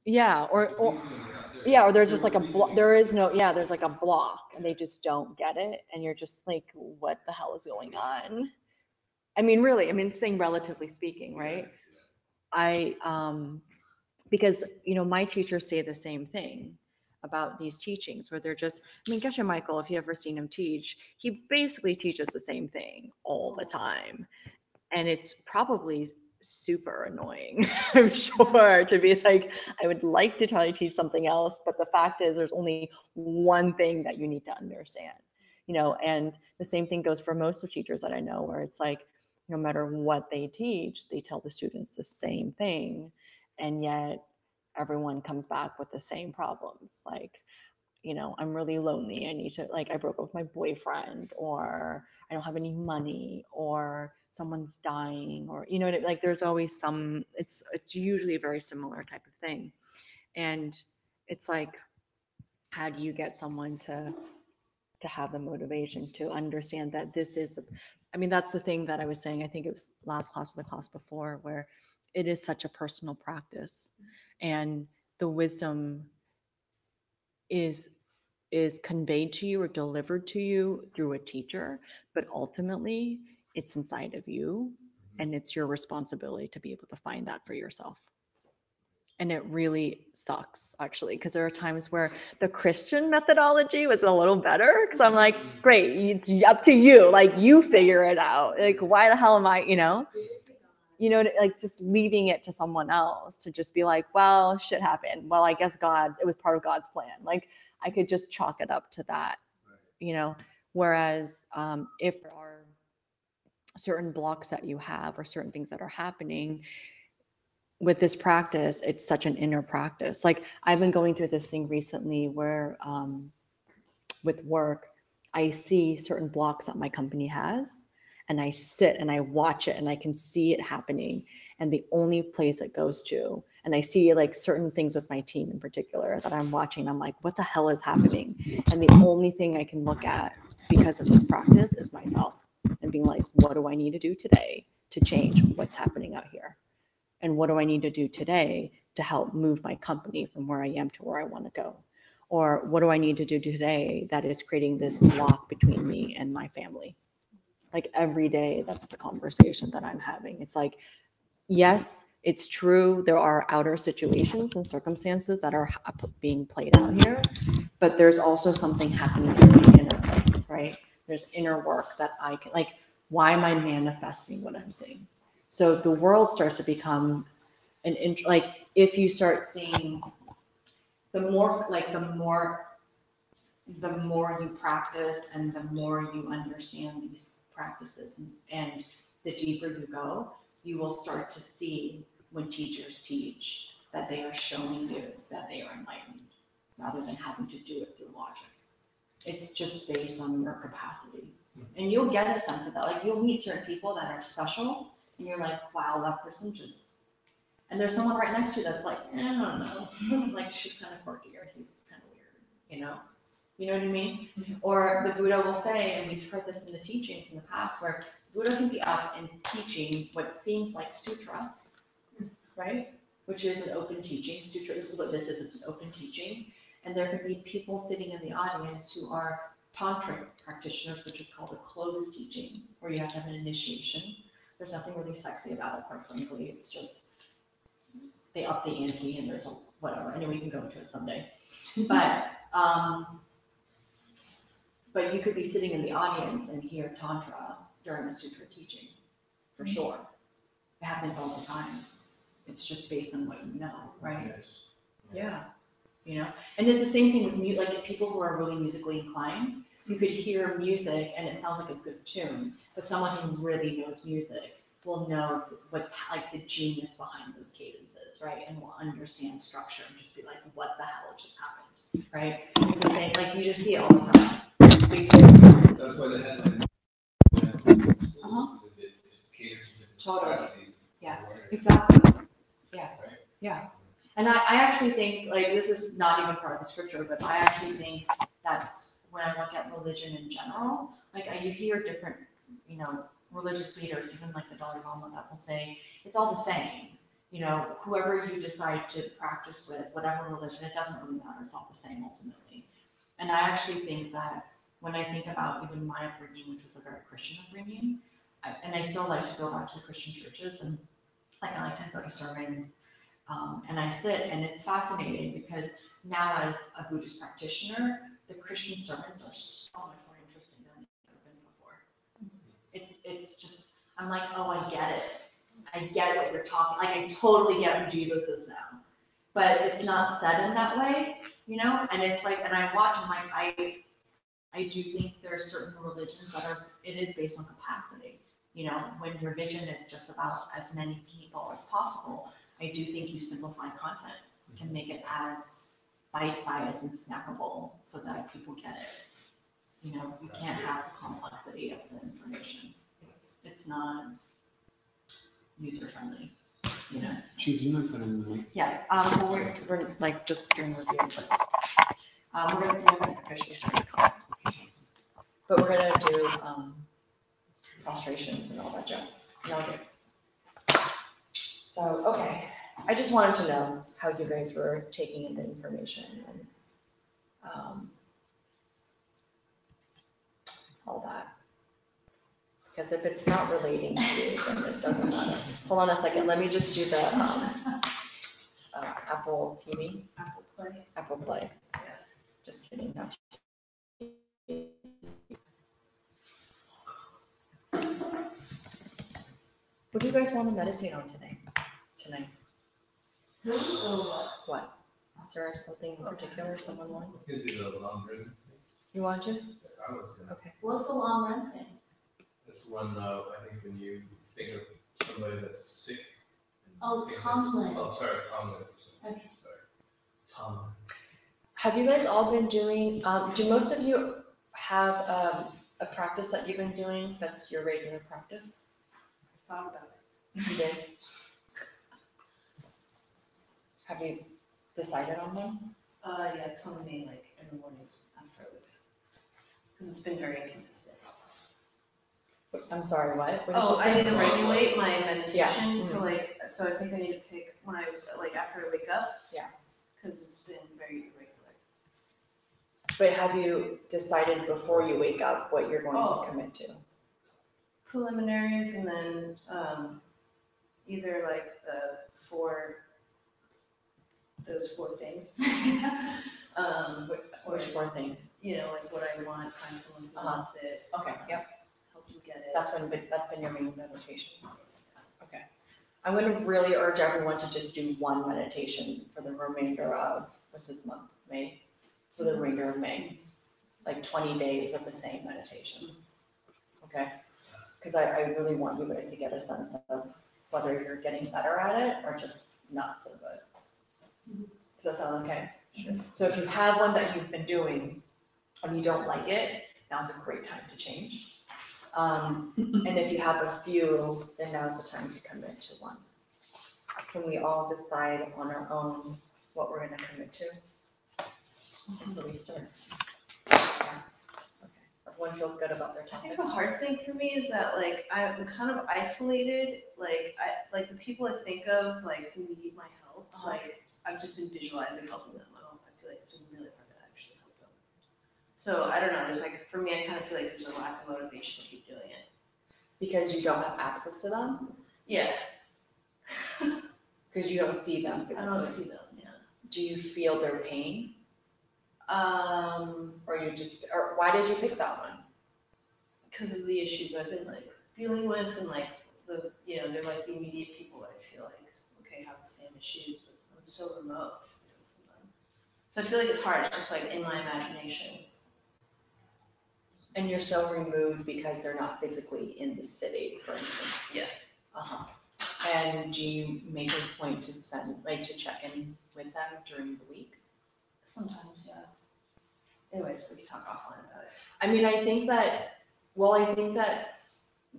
Yeah, yeah, or there's just like a there is no, yeah, there's like a block and they just don't get it. And you're just like, what the hell is going on? I mean, really, I mean, saying relatively speaking, right? I, because, my teachers say the same thing about these teachings where they're just, I mean, Geshe Michael, if you ever seen him teach, he basically teaches the same thing all the time. And it's probably super annoying, I'm sure, to be like, I would like to try to teach something else, but the fact is there's only one thing that you need to understand, and the same thing goes for most of teachers that I know, where it's like, no matter what they teach, they tell the students the same thing, and yet everyone comes back with the same problems. Like, I'm really lonely. I need to, like, I broke up with my boyfriend, or I don't have any money, or someone's dying, or, like there's always some, it's usually a very similar type of thing. And it's like, how do you get someone to have the motivation to understand that this is, I mean, that's the thing that I was saying, I think it was last class or the class before, where it is such a personal practice, and the wisdom is conveyed to you or delivered to you through a teacher, but ultimately it's inside of you, and it's your responsibility to be able to find that for yourself. And it really sucks, actually, because there are times where the Christian methodology was a little better, because I'm like, great, it's up to you, like you figure it out, like why the hell am I, like just leaving it to someone else to just be like, well, shit happened, well, I guess God, it was part of God's plan. Like, I could just chalk it up to that, whereas if there are certain blocks that you have or certain things that are happening with this practice, it's such an inner practice. Like, I've been going through this thing recently where with work, I see certain blocks that my company has, and I sit and I watch it and I can see it happening. And the only place it goes to, and I see like certain things with my team in particular that I'm watching, I'm like, what the hell is happening? And the only thing I can look at because of this practice is myself, and being like, what do I need to do today to change what's happening out here? And what do I need to do today to help move my company from where I am to where I want to go? Or what do I need to do today that is creating this block between me and my family? Like, every day, that's the conversation that I'm having. It's like, yes, it's true, there are outer situations and circumstances that are being played out here, but there's also something happening in my inner place, right? There's inner work that I can, like, why am I manifesting what I'm seeing? So the world starts to become like, if you start seeing, the more you practice and the more you understand these practices, and the deeper you go, you will start to see when teachers teach that they are showing you that they are enlightened rather than having to do it through logic. It's just based on your capacity. And you'll get a sense of that. Like, you'll meet certain people that are special, and you're like, wow, that person just. And there's someone right next to you that's like, I don't know. Like, she's kind of quirky, or he's kind of weird, you know? You know what I mean? Or the Buddha will say, and we've heard this in the teachings in the past, where Buddha can be up and teaching what seems like sutra, right? Which is an open teaching. Sutra, this is what this is, it's an open teaching. And there can be people sitting in the audience who are tantric practitioners, which is called a closed teaching, where you have to have an initiation. There's nothing really sexy about it, quite frankly. It's just, they up the ante, and there's a whatever. Anyway, we can go into it someday. But you could be sitting in the audience and hear tantra during a sutra teaching, for sure. It happens all the time. It's just based on what you know, right? Yes. Yeah, and it's the same thing with like people who are really musically inclined. You could hear music and it sounds like a good tune, but someone who really knows music will know what's like the genius behind those cadences, right? And will understand structure and just be like, what the hell just happened, right? It's the same, like, you just see it all the time. That's why the headline. Because it caters to Totally. capacities. Yeah, exactly. Yeah, yeah. And I actually think, like, this is not even part of the scripture, but I actually think that's when I look at religion in general, like, you hear different, religious leaders, even like the Dalai Lama, that will say it's all the same. you know, whoever you decide to practice with, whatever religion, it doesn't really matter. It's all the same ultimately. And I actually think that when I think about even my upbringing, which was a very Christian upbringing, and I still like to go back to the Christian churches, and like I like to go to sermons, and I sit, and it's fascinating because now as a Buddhist practitioner, the Christian sermons are so much more interesting than they've ever been before. It's just, I'm like, oh, I get it. I get what you're talking, like I totally get who Jesus is now. But it's not said in that way, you know? And it's like, and I watch, and like, I do think there are certain religions that are, it is based on capacity. You know, when your vision is just about as many people as possible, I do think you simplify content and make it as bite-sized and snackable so that people get it. You know, you can't have the complexity of the information. It's not user-friendly, you know? Chief, you're not gonna. Yes, well, we're like just doing review, but we haven't officially started class. But we're gonna do prostrations and all that jazz. So, okay, I just wanted to know how you guys were taking in the information and all that. Because if it's not relating to you, then it doesn't matter. Hold on a second, let me just do the Apple TV. Apple Play. Apple Play. Yeah. Just kidding, not. What do you guys want to meditate on today? Tonight? What? Is there something in particular someone wants? It's gonna be the long run. You want to? I was gonna. Okay. What's the long run thing? That's the one, I think when you think of somebody that's sick. and Oh, think that's- Tomlin. Oh, sorry, Tomlin. Okay. Sorry. Tomlin. Have you guys all been doing, do most of you have a practice that you've been doing that's your regular practice? I thought about it. You did? Have you decided on one? Yeah, it's only me like in the mornings after I wake up. Because it's been very inconsistent. I'm sorry, what? What did Oh, you I say? need to regulate my meditation Yeah. to like, so I think I need to pick when I, like after I wake up. Yeah. Because it's been very irregular. But have you decided before you wake up what you're going Oh. to commit to? Preliminaries and then either like those four things. Which four things? You know, like what I want, find someone who Uh-huh. wants it, Okay, yep. help you get it. That's been your main meditation. Okay. I'm gonna really urge everyone to just do one meditation for the remainder of, what's this month, May? For the remainder of May. Like 20 days of the same meditation. Okay? Because I really want you guys to get a sense of whether you're getting better at it or just not so good. Does that sound okay? Sure. So if you have one that you've been doing and you don't like it, now's a great time to change. And if you have a few, then now's the time to commit to one. Can we all decide on our own what we're gonna commit to? When do we start? Yeah. Okay. Everyone feels good about their I topic? think the hard thing for me is that like I'm kind of isolated. Like the people I think of like who need my help. Uh-huh. Like I've just been visualizing helping them. I feel like it's been really hard to actually help them. So I don't know. There's like for me, I kind of feel like there's a lack of motivation to keep doing it. Because you don't have access to them? Yeah, Because you don't see them I don't physically? see them. Yeah. Do you feel their pain? Um, Or why did you pick that one? because of the issues I've been like dealing with and like they're like the immediate people that I feel like okay have the same issues, but I'm so remote from them. So I feel like it's hard. It's just like in my imagination. And you're so removed because they're not physically in the city, for instance? Yeah. Uh-huh. And do you make a point to to check in with them during the week? Sometimes, yeah. Anyways, we can talk offline about it. I mean, I think that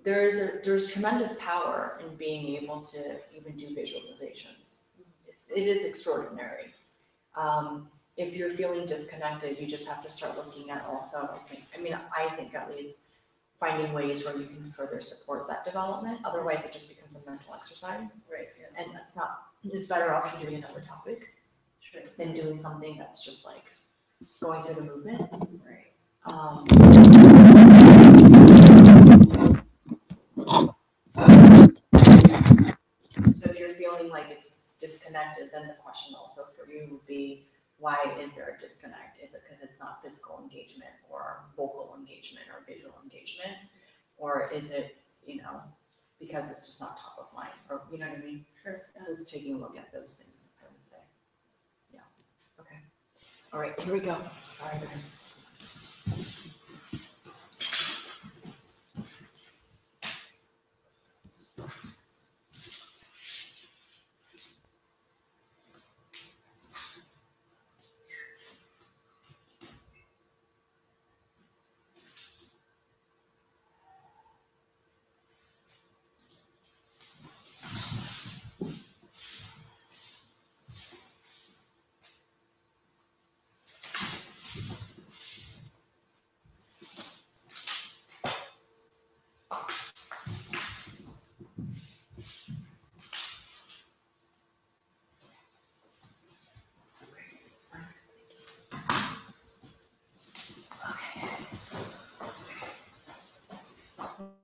there's tremendous power in being able to even do visualizations. It is extraordinary. If you're feeling disconnected, you just have to start looking at also, I think at least finding ways where you can further support that development. Otherwise, it just becomes a mental exercise. Right, yeah. And that's not is better off doing another topic Sure. than doing something that's just like going through the movement. Right. So if you're feeling like it's disconnected, then the question also for you would be, why is there a disconnect? Is it because it's not physical engagement or vocal engagement or visual engagement? Or is it, because it's just not top of mind, or you know what I mean? Sure. So it's taking a look at those things, I would say. Yeah, okay. All right, here we go. Sorry, guys.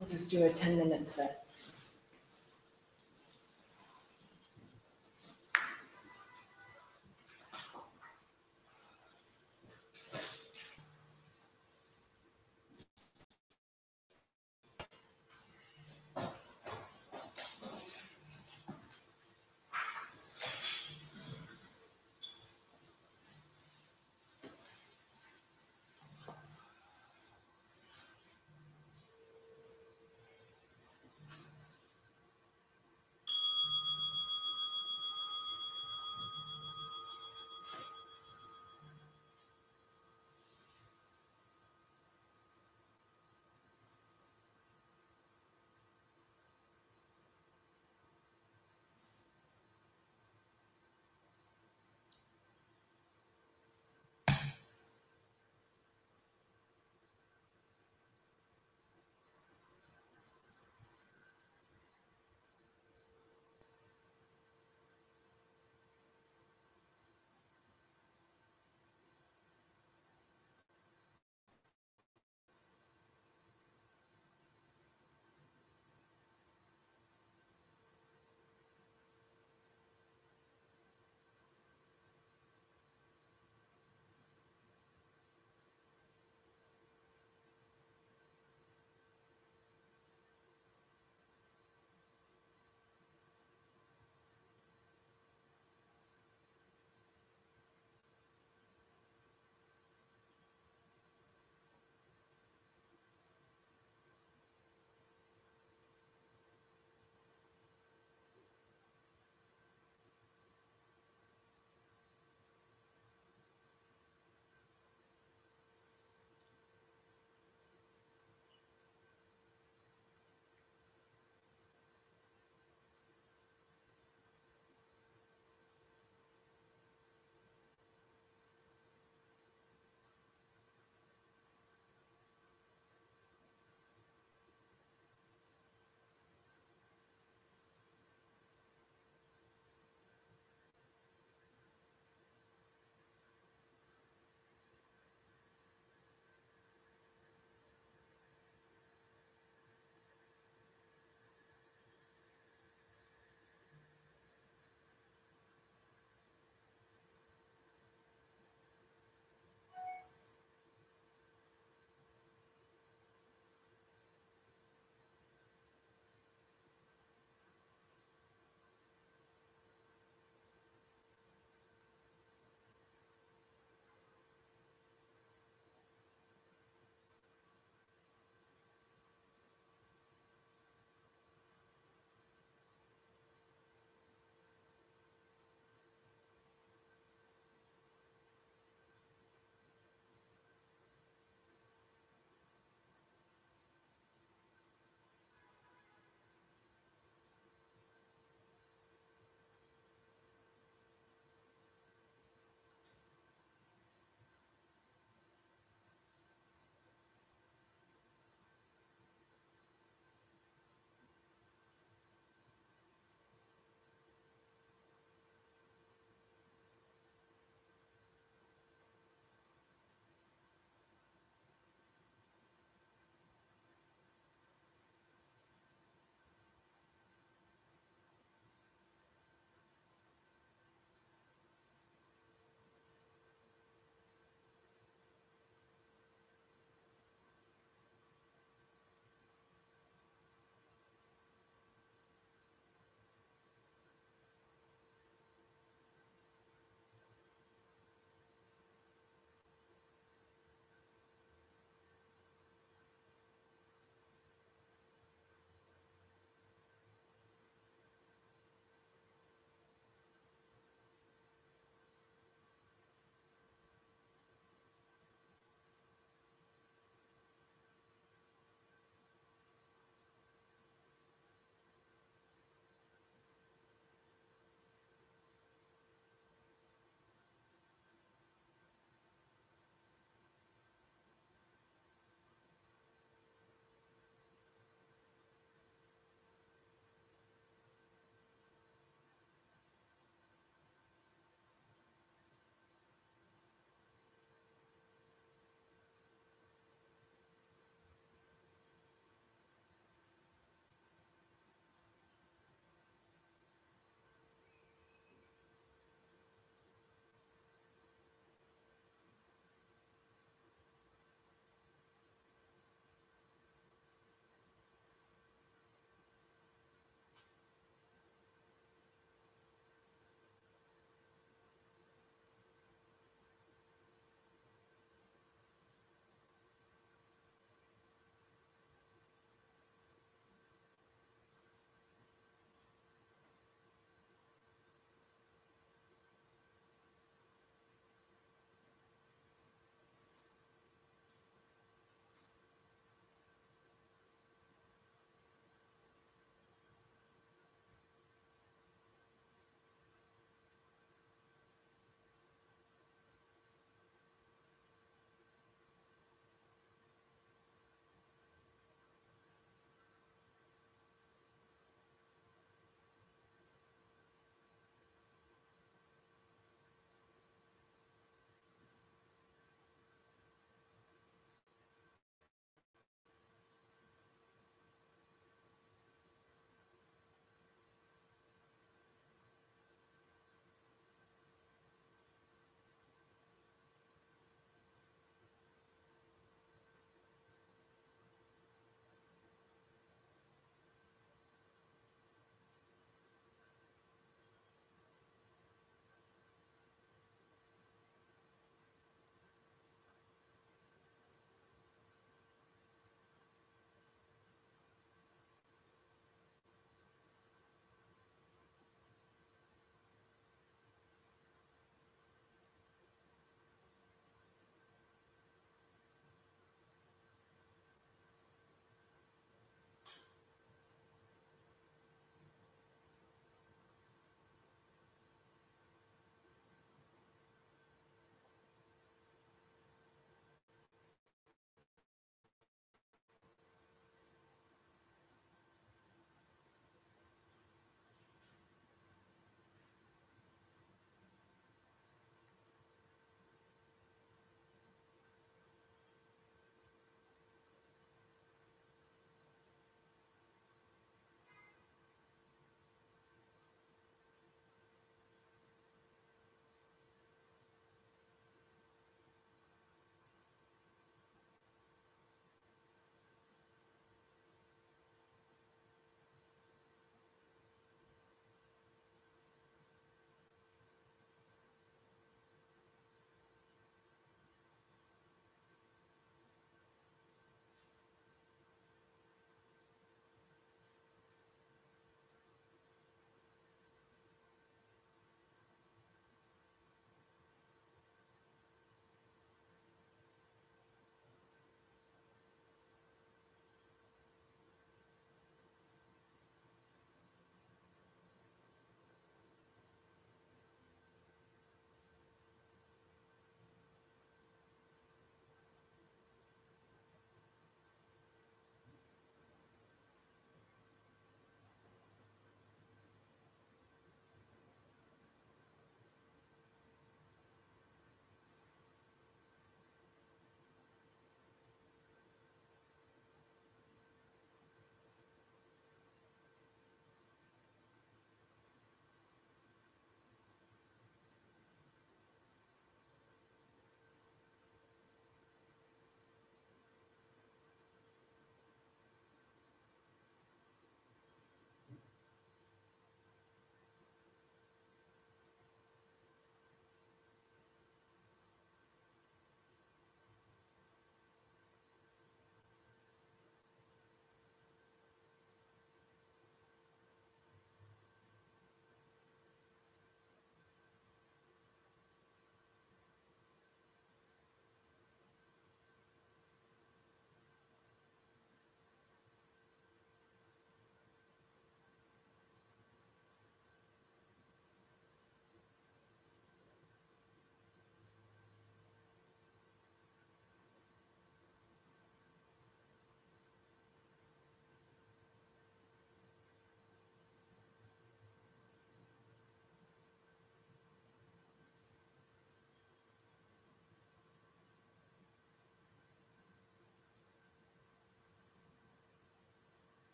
We'll just do a 10-minute set.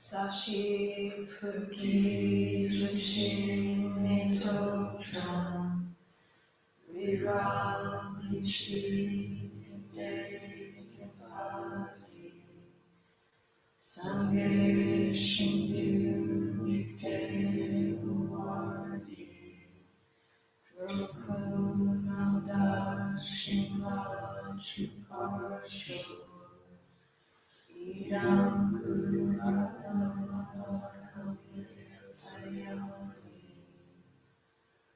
Sashi Puki Jushin Meto Tran Vira Lichi Pati Sange Shindu Nikte Uwadi Rokunanda Shimla Chuparsho Idam Guru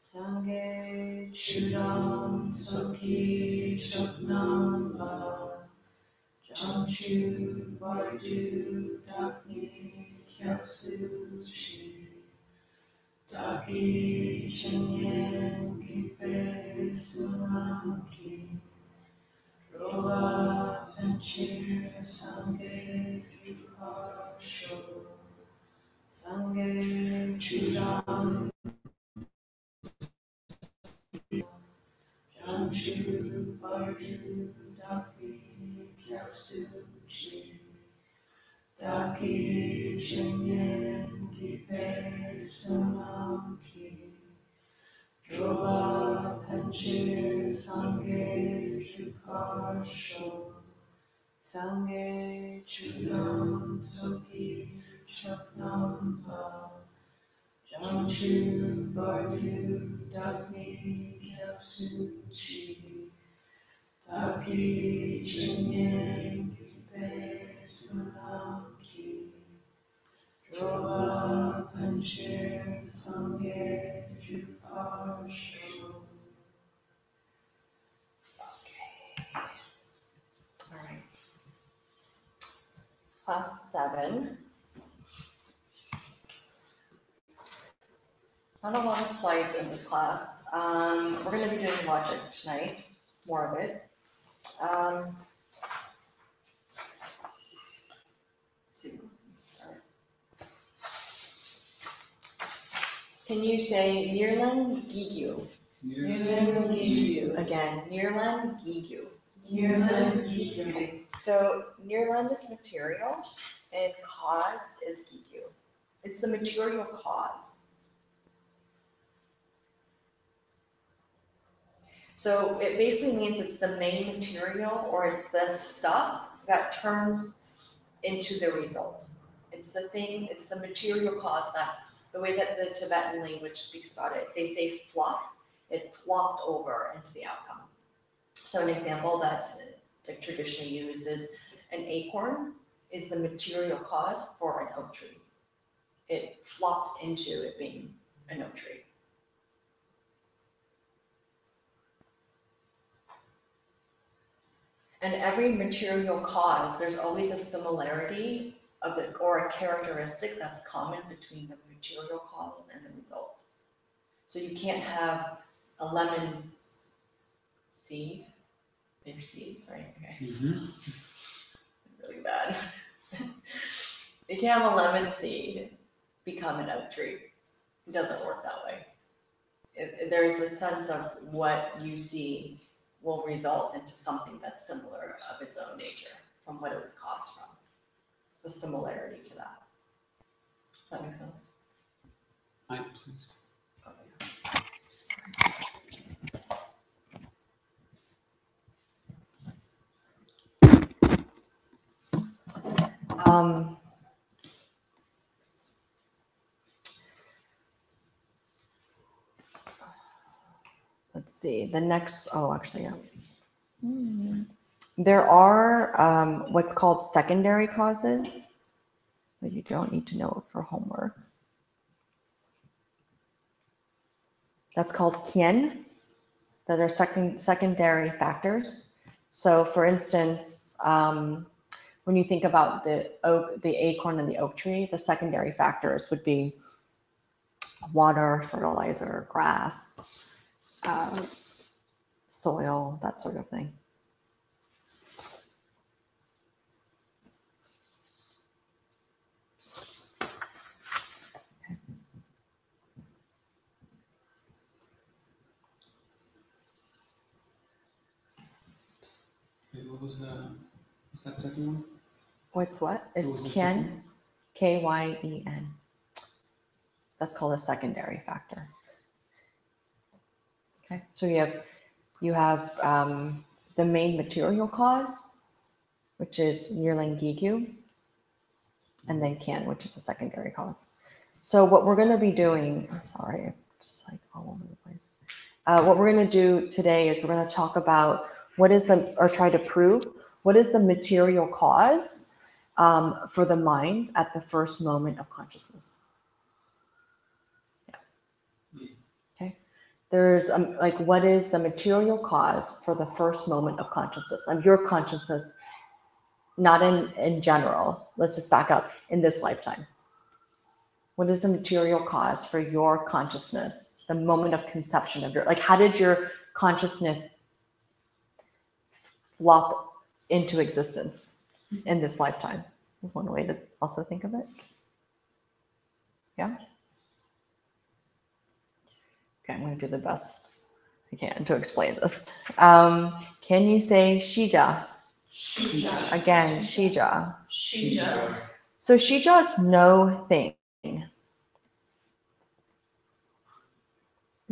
Sange Chudam Soki Choknamba Jamchu Vaidu Dakni Kyapsu Chi Daki Chinyen Kipe Sunamki Rola Panchir Sange Druparsho Sange Chudam Jamchu Vaidu Daki Kyapsu Chi Daki Chinyen Kipe Sunamki Drola Panchir Sange Druparsho Sange Chudam Soki Chaknamba Jamchu Vaidu Daki Kyapsu Chi Daki Chinyen Kipe Sunamki Drola Panchir Sange Druparsho. All right. Class 7. Not a lot of slides in this class. We're going to be doing logic tonight, more of it. Let's see, let's start. Can you say Nirlan Gigyu? Nirlan Gigyu. Again, Nirlan Gigyu. Nirlan Gigyu. Okay, so Nirlan is material and caused is Gigyu. It's the material cause. So it basically means it's the main material or it's the stuff that turns into the result. It's the thing, it's the material cause that, the way that the Tibetan language speaks about it, they say flop, it flopped over into the outcome. So an example that's like traditionally used is an acorn is the material cause for an oak tree. It flopped into it being an oak tree. And every material cause, there's always a similarity of it or a characteristic that's common between the material cause and the result. So you can't have a lemon seed. They're seeds, right? Okay. Mm-hmm. Really bad. You can't have a lemon seed become an oak tree. It doesn't work that way. There's a sense of what you see will result into something that's similar of its own nature from what it was caused from. The similarity to that. Does that make sense? Hi, please. Let's see, the next, actually, yeah. There are what's called secondary causes, but you don't need to know it for homework. That's called kien, that are secondary factors. So for instance, when you think about the acorn and the oak tree, the secondary factors would be water, fertilizer, grass, soil, that sort of thing. Wait, what's that second one? What's what? What It's was the kien. second K-Y-E-N. That's called a secondary factor. Okay, so you have the main material cause, which is Yearling Gigu, and then Can, which is a secondary cause. So what we're going to be doing, I'm sorry, I'm just like all over the place. What we're going to do today is we're going to talk about what is the, or try to prove, what is the material cause for the mind at the first moment of consciousness. Yeah. Okay. There's like, what is the material cause for the first moment of consciousness, of your consciousness, not in general. Let's just back up in this lifetime. What is the material cause for your consciousness, the moment of conception of your, like, how did your consciousness flop into existence in this lifetime? Is one way to also think of it. Yeah. Okay, I'm going to do the best I can to explain this. Can you say Shija? Shija. Again, Shija. Shija. So Shija is no thing.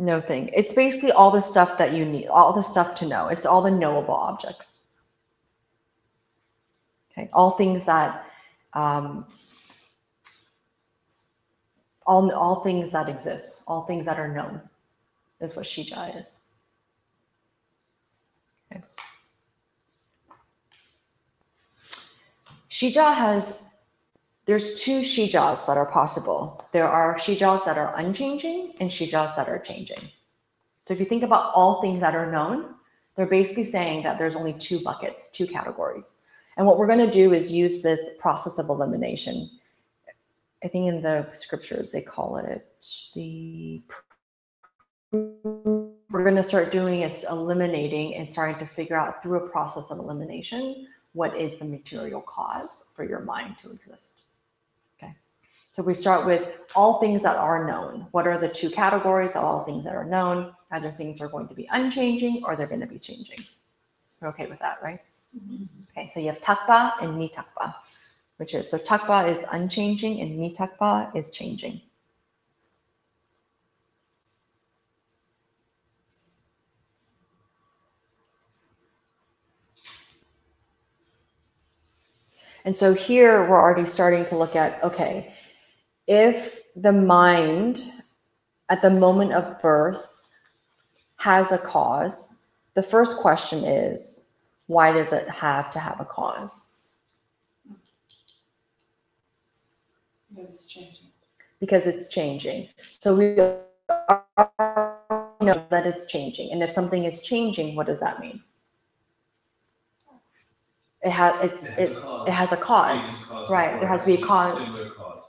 No thing. It's basically all the stuff that you need, all the stuff to know. It's all the knowable objects. Okay, all things that, all things that exist, all things that are known, is what Shija is. Okay. Shija has, there's two Shijas that are possible. There are Shijas that are unchanging and Shijas that are changing. So if you think about all things that are known, they're basically saying that there's only two buckets, two categories. And what we're going to do is use this process of elimination. I think in the scriptures, they call it the, we're going to start doing is eliminating and starting to figure out through a process of elimination, what is the material cause for your mind to exist. Okay. So we start with all things that are known. What are the two categories of all things that are known? Either things are going to be unchanging or they're going to be changing. We're okay with that, right? Mm-hmm. Okay, so you have takpa and mitakpa, which is, so takpa is unchanging and mitakpa is changing. And so here we're already starting to look at, okay, if the mind at the moment of birth has a cause, the first question is, why does it have to have a cause? Because it's changing. Because it's changing. So we know that it's changing. And if something is changing, what does that mean? It has a cause. Right. There has to be a cause.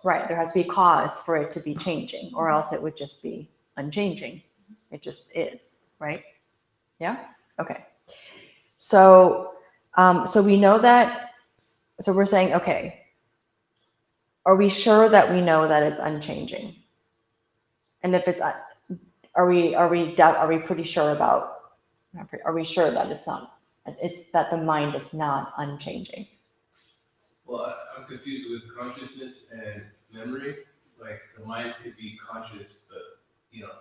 Right. There has to be a cause for it to be changing, or else it would just be unchanging. It just is, right? Yeah. Okay. So, so we know that. So we're saying, okay, are we sure that we know that it's unchanging? And if it's, are we pretty sure about? Are we sure that it's not? It's that the mind is not unchanging. Well, I'm confused with consciousness and memory. Like the mind could be conscious, but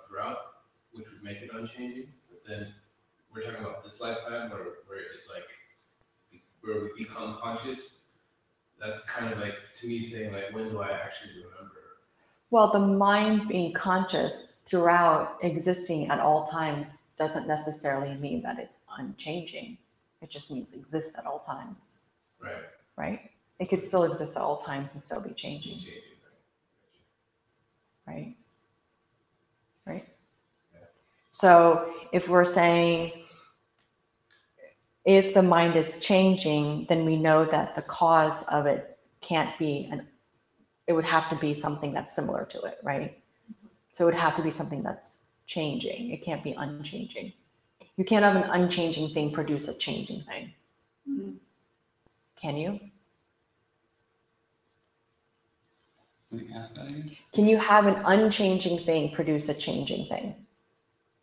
throughout, which would make it unchanging. But then we're talking about this lifetime where we become conscious. That's kind of like, to me, saying like, when do I actually remember? Well, the mind being conscious throughout, existing at all times, doesn't necessarily mean that it's unchanging. It just means exist at all times. Right. Right? It could still exist at all times and still be changing. Right? Right? Yeah. So if we're saying, if the mind is changing, then we know that the cause of it can't be, it would have to be something that's similar to it, right? So it would have to be something that's changing. It can't be unchanging. You can't have an unchanging thing produce a changing thing. Mm-hmm. Can you? Can you ask that again? Can you have an unchanging thing produce a changing thing?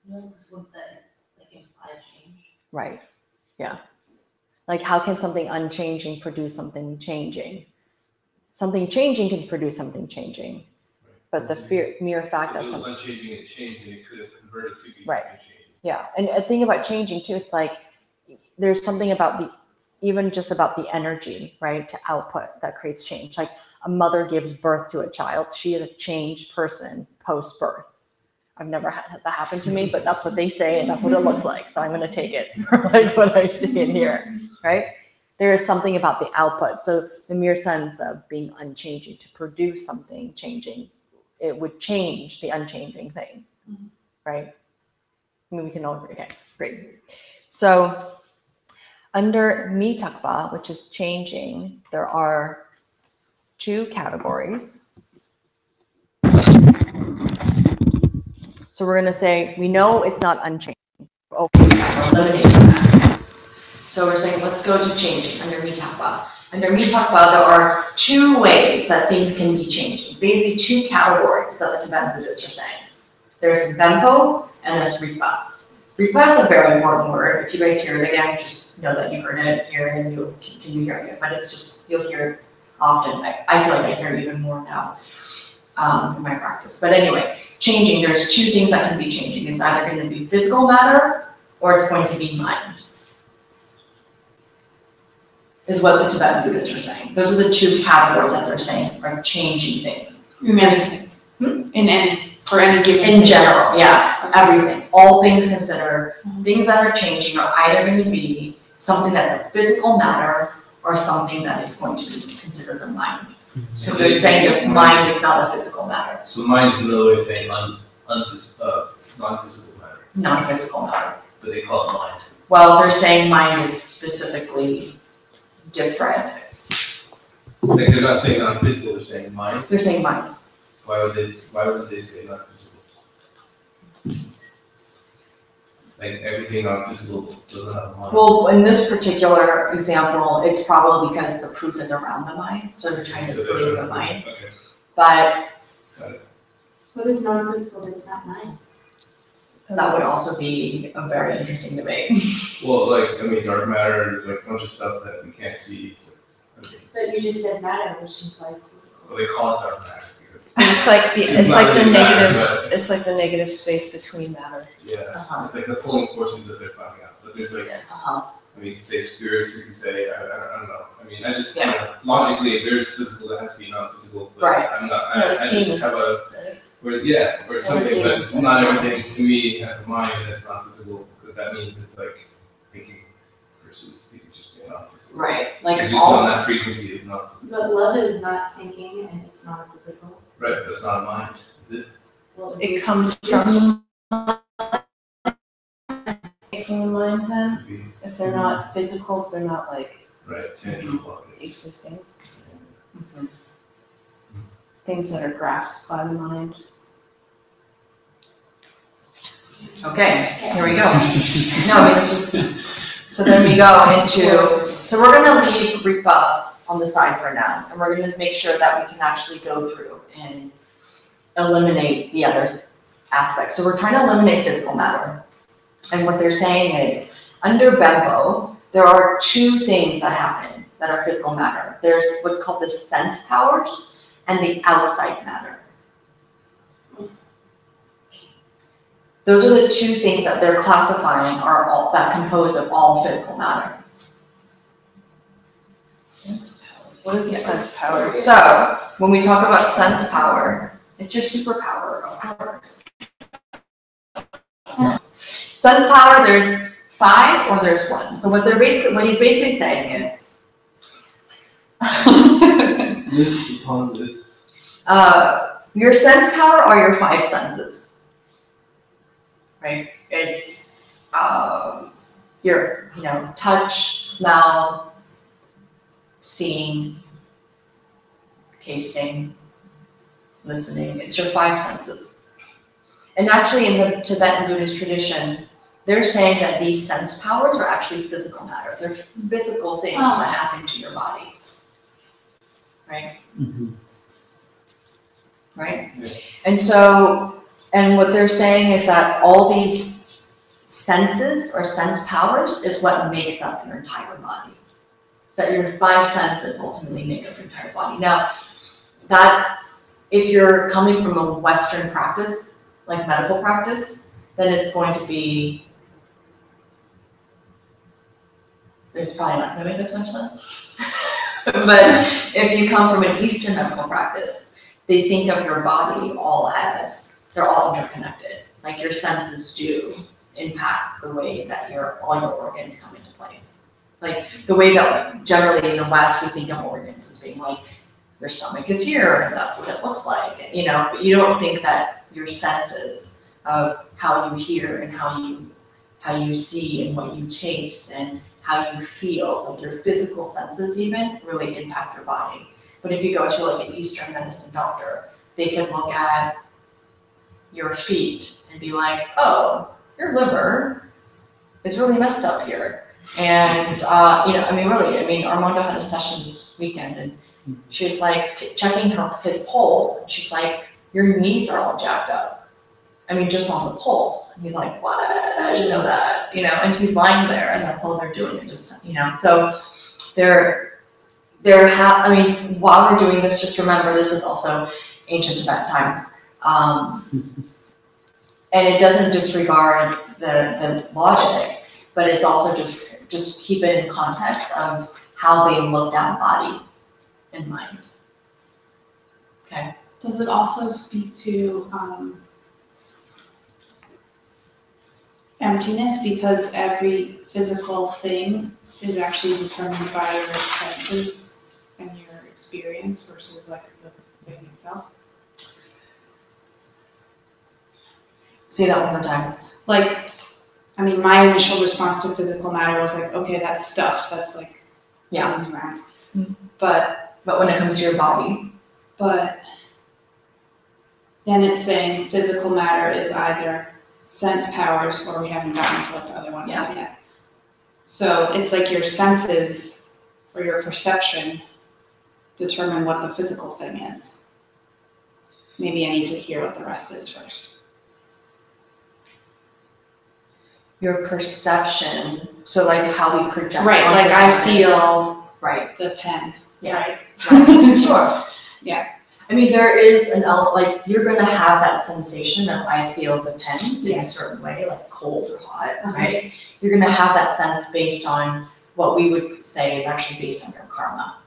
No, because would that imply change? Right. Yeah. Like, how can something unchanging produce something changing? something changing can produce something changing. But the mere fact that If it was something, unchanging and it changed, and it could have converted to be Right. something changing. yeah. And a thing about changing too, it's like, there's something about even just about the energy, right, to output that creates change. Like a mother gives birth to a child. She is a changed person post-birth. I've never had that happen to me, but that's what they say and that's what it looks like. So I'm going to take it for like what I see in here, right? There is something about the output. So the mere sense of being unchanging to produce something changing, it would change the unchanging thing, right? I mean, we can all agree. Okay, great. So under mitakba, which is changing, there are 2 categories. So we're going to say, we know it's not unchanging. Okay, we're eliminating that. So we're saying, let's go to changing under mitakba. Under mitakba, there are 2 ways that things can be changing. Basically 2 categories that the Tibetan Buddhists are saying. There's benpo and there's ripa. Ripa is a very important word. If you guys hear it again, just know that you heard it here and you'll continue hearing it. But it's just, you'll hear it often. I feel like I hear it even more now in my practice. But anyway, changing, there's 2 things that can be changing. It's either going to be physical matter or it's going to be mind, is what the Tibetan Buddhists are saying. Those are the 2 categories that they're saying are changing things. For any given In general, yeah, everything. All things considered, things that are changing are either going to be something that's a physical matter or something that is going to be considered the mind. Because they're saying that mind is not a physical matter. So mind is another way of saying non-physical matter, Non-physical matter. but they call it mind. Well, they're saying mind is specifically different. Like they're not saying non-physical, they're saying mind. They're saying mind. Why would they say non-physical? Like everything non-physical doesn't have a mind. Well, in this particular example, it's probably because the proof is around the mind, so they're trying to So they're prove trying the to- mind. Okay, But got it. What is non-physical that's not mine? that would also be a very interesting debate. Well, like, I mean, dark matter, there's like a bunch of stuff that we can't see. I mean, But you just said matter, which implies physical. well, they call it dark matter. It's like the, It's it's not like the really matter, negative, it's like the negative space between matter. Yeah, Uh-huh. it's like the pulling forces that they're finding out. But there's like, Uh-huh. I mean, you can say spirits, you can say, I don't know. I mean, I just, Yeah. logically, if there's physical, there has to be non-physical. But Right. I'm not, Like I just demons, have a, right? or something, but it's not everything to me has a mind that's not physical, because that means it's like thinking versus you can just be non-physical. Right, You like just on all, that frequency of non-physical. But love is not thinking and it's not physical. Right, but it's not a mind, is it? Well, It comes from the mind then, Could be, if they're not physical, if they're not like right, tangible objects. existing, Mhm. things that are grasped by the mind. Okay, here we go. No, I mean, this is, so then we go into, so we're gonna leave Ripa on the side for now, and we're gonna make sure that we can actually go through and eliminate the other aspects. So we're trying to eliminate physical matter. And what they're saying is, under Bembo, there are 2 things that happen that are physical matter. There's what's called the sense powers and the outside matter. Those are the 2 things that they're classifying are all that compose of all physical matter. Sense power. What is the sense power? So when we talk about sense power, it's your superpower of powers. Sense power, there's 5 or there's 1. So what he's basically saying is, This upon this. your sense power are your 5 senses, right? It's your, touch, smell, seeing, tasting, listening. It's your 5 senses. And actually in the Tibetan Buddhist tradition, they're saying that these sense powers are actually physical matter. They're physical things that happen to your body. Right? Right? Yeah. And so, and what they're saying is that all these senses or sense powers is what makes up your entire body. That your 5 senses ultimately make up your entire body. Now, that, if you're coming from a Western practice, like medical practice, then it's going to be, it's probably not gonna make as much sense. But if you come from an Eastern medical practice, they think of your body all as, they're all interconnected. Like your senses do impact the way that all your organs come into place. Like the way that generally in the West we think of organs as being like, your stomach is here and that's what it looks like, but you don't think that your senses of how you hear and how you see and what you taste and how you feel, like your physical senses even, really impact your body. But if you go to like an Eastern medicine doctor, they can look at your feet and be like, oh, your liver is really messed up here. And, Armando had a session this weekend and she was like checking his pulse. And she's like, your knees are all jacked up. Just on the pulse. And he's like, what? I didn't know that. And he's lying there and that's all they're doing. And just, so while we're doing this, just remember this is also ancient Tibetan times. And it doesn't disregard the logic, but it's also just keep it in context of how they looked at body and mind. Okay. Does it also speak to emptiness, because every physical thing is actually determined by your senses and your experience versus like the thing itself? Say that one more time. My initial response to physical matter was like, okay, that's stuff. That's like, yeah, things around. Mm-hmm. But when it comes to your body. But then it's saying physical matter is either sense powers, or we haven't gotten to what the other one is yet. So it's like your senses or your perception determine what the physical thing is. Maybe I need to hear what the rest is first. Your perception, so like how we project. Right, like I feel right the pen. Yeah. Right. Sure. Yeah. There is you're gonna have that sensation that I feel the pen in a certain way, like cold or hot, right? You're gonna have that sense based on what we would say is actually based on your karma.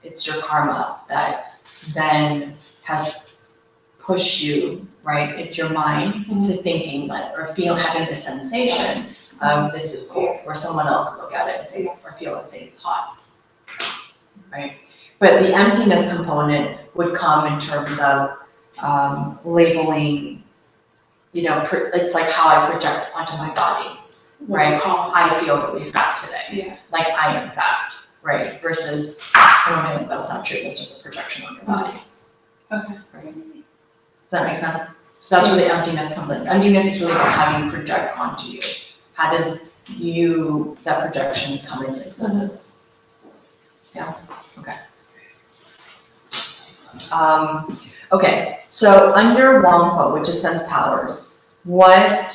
It's your karma that then has pushed you, right? It's your mind to thinking that, or having the sensation of this is cold, or someone else could look at it and say, or feel it and say it's hot, right? But the emptiness component would come in terms of labeling, it's like how I project onto my body, right? I feel really fat today. Yeah. Like I am fat, right? Versus someone being like, that's not true, that's just a projection on your body. Okay. Right? Does that make sense? So that's where the emptiness comes in. Emptiness is really about how you project onto you. How does that projection come into existence? Yeah, okay. Okay, so under Wangpo, which is sense powers, what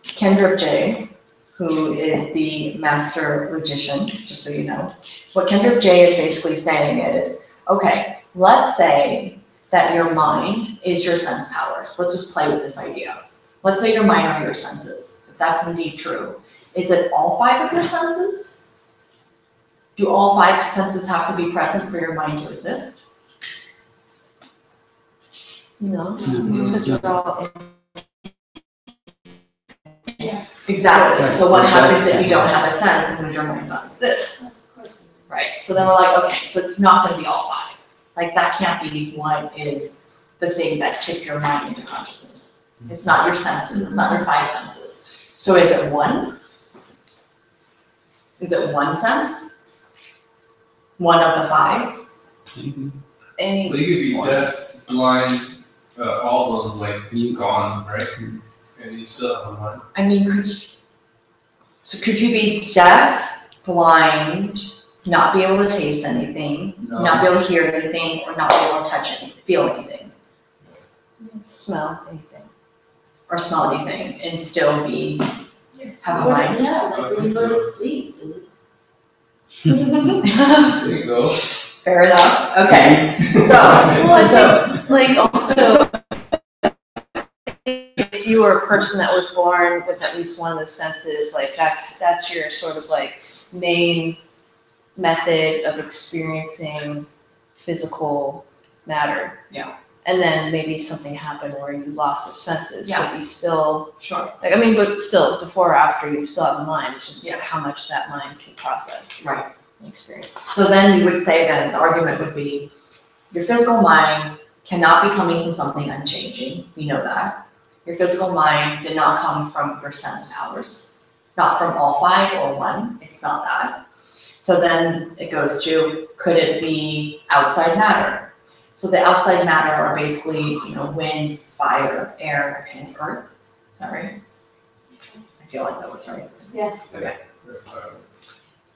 Kendrick J, who is the master logician, just so you know, what Kendrick J is basically saying is, okay, let's say that your mind is your sense powers. Let's just play with this idea. Let's say your mind are your senses. If that's indeed true, is it all 5 of your senses? Do all 5 senses have to be present for your mind to exist? No, because you're all. Yeah. Exactly. So what happens if you don't have a sense and would your mind not exist? Right. So then we're like, okay, so it's not going to be all 5. Like that can't be what is the thing that tipped your mind into consciousness. It's not your senses. It's not your 5 senses. So is it 1? Is it 1 sense? 1 of the 5? Any. Well, you could be deaf, blind, all of them gone, right? And you still have 1. Could you be deaf, blind, not be able to taste anything, not be able to hear anything, or not be able to touch anything, feel anything? Smell anything. Or smell anything, and still have a mind? Yeah, like when you go to sleep, dude. There you go. Fair enough. Okay. So, Well, I think, like, also, if you were a person that was born with at least one of those senses, like, that's your sort of like main method of experiencing physical matter. Yeah. And then maybe something happened where you lost those senses, Yeah. but you still, sure. like, I mean, but still, before or after, you still have a mind, it's just Yeah. how much that mind can process Right. and experience. So then you would say that the argument would be your physical mind cannot be coming from something unchanging. We know that. Your physical mind did not come from your sense powers, not from all five or one. It's not that. So then it goes to, could it be outside matter? So the outside matter are basically, wind, fire, air, and earth. Is that right? I feel like that was right. Okay.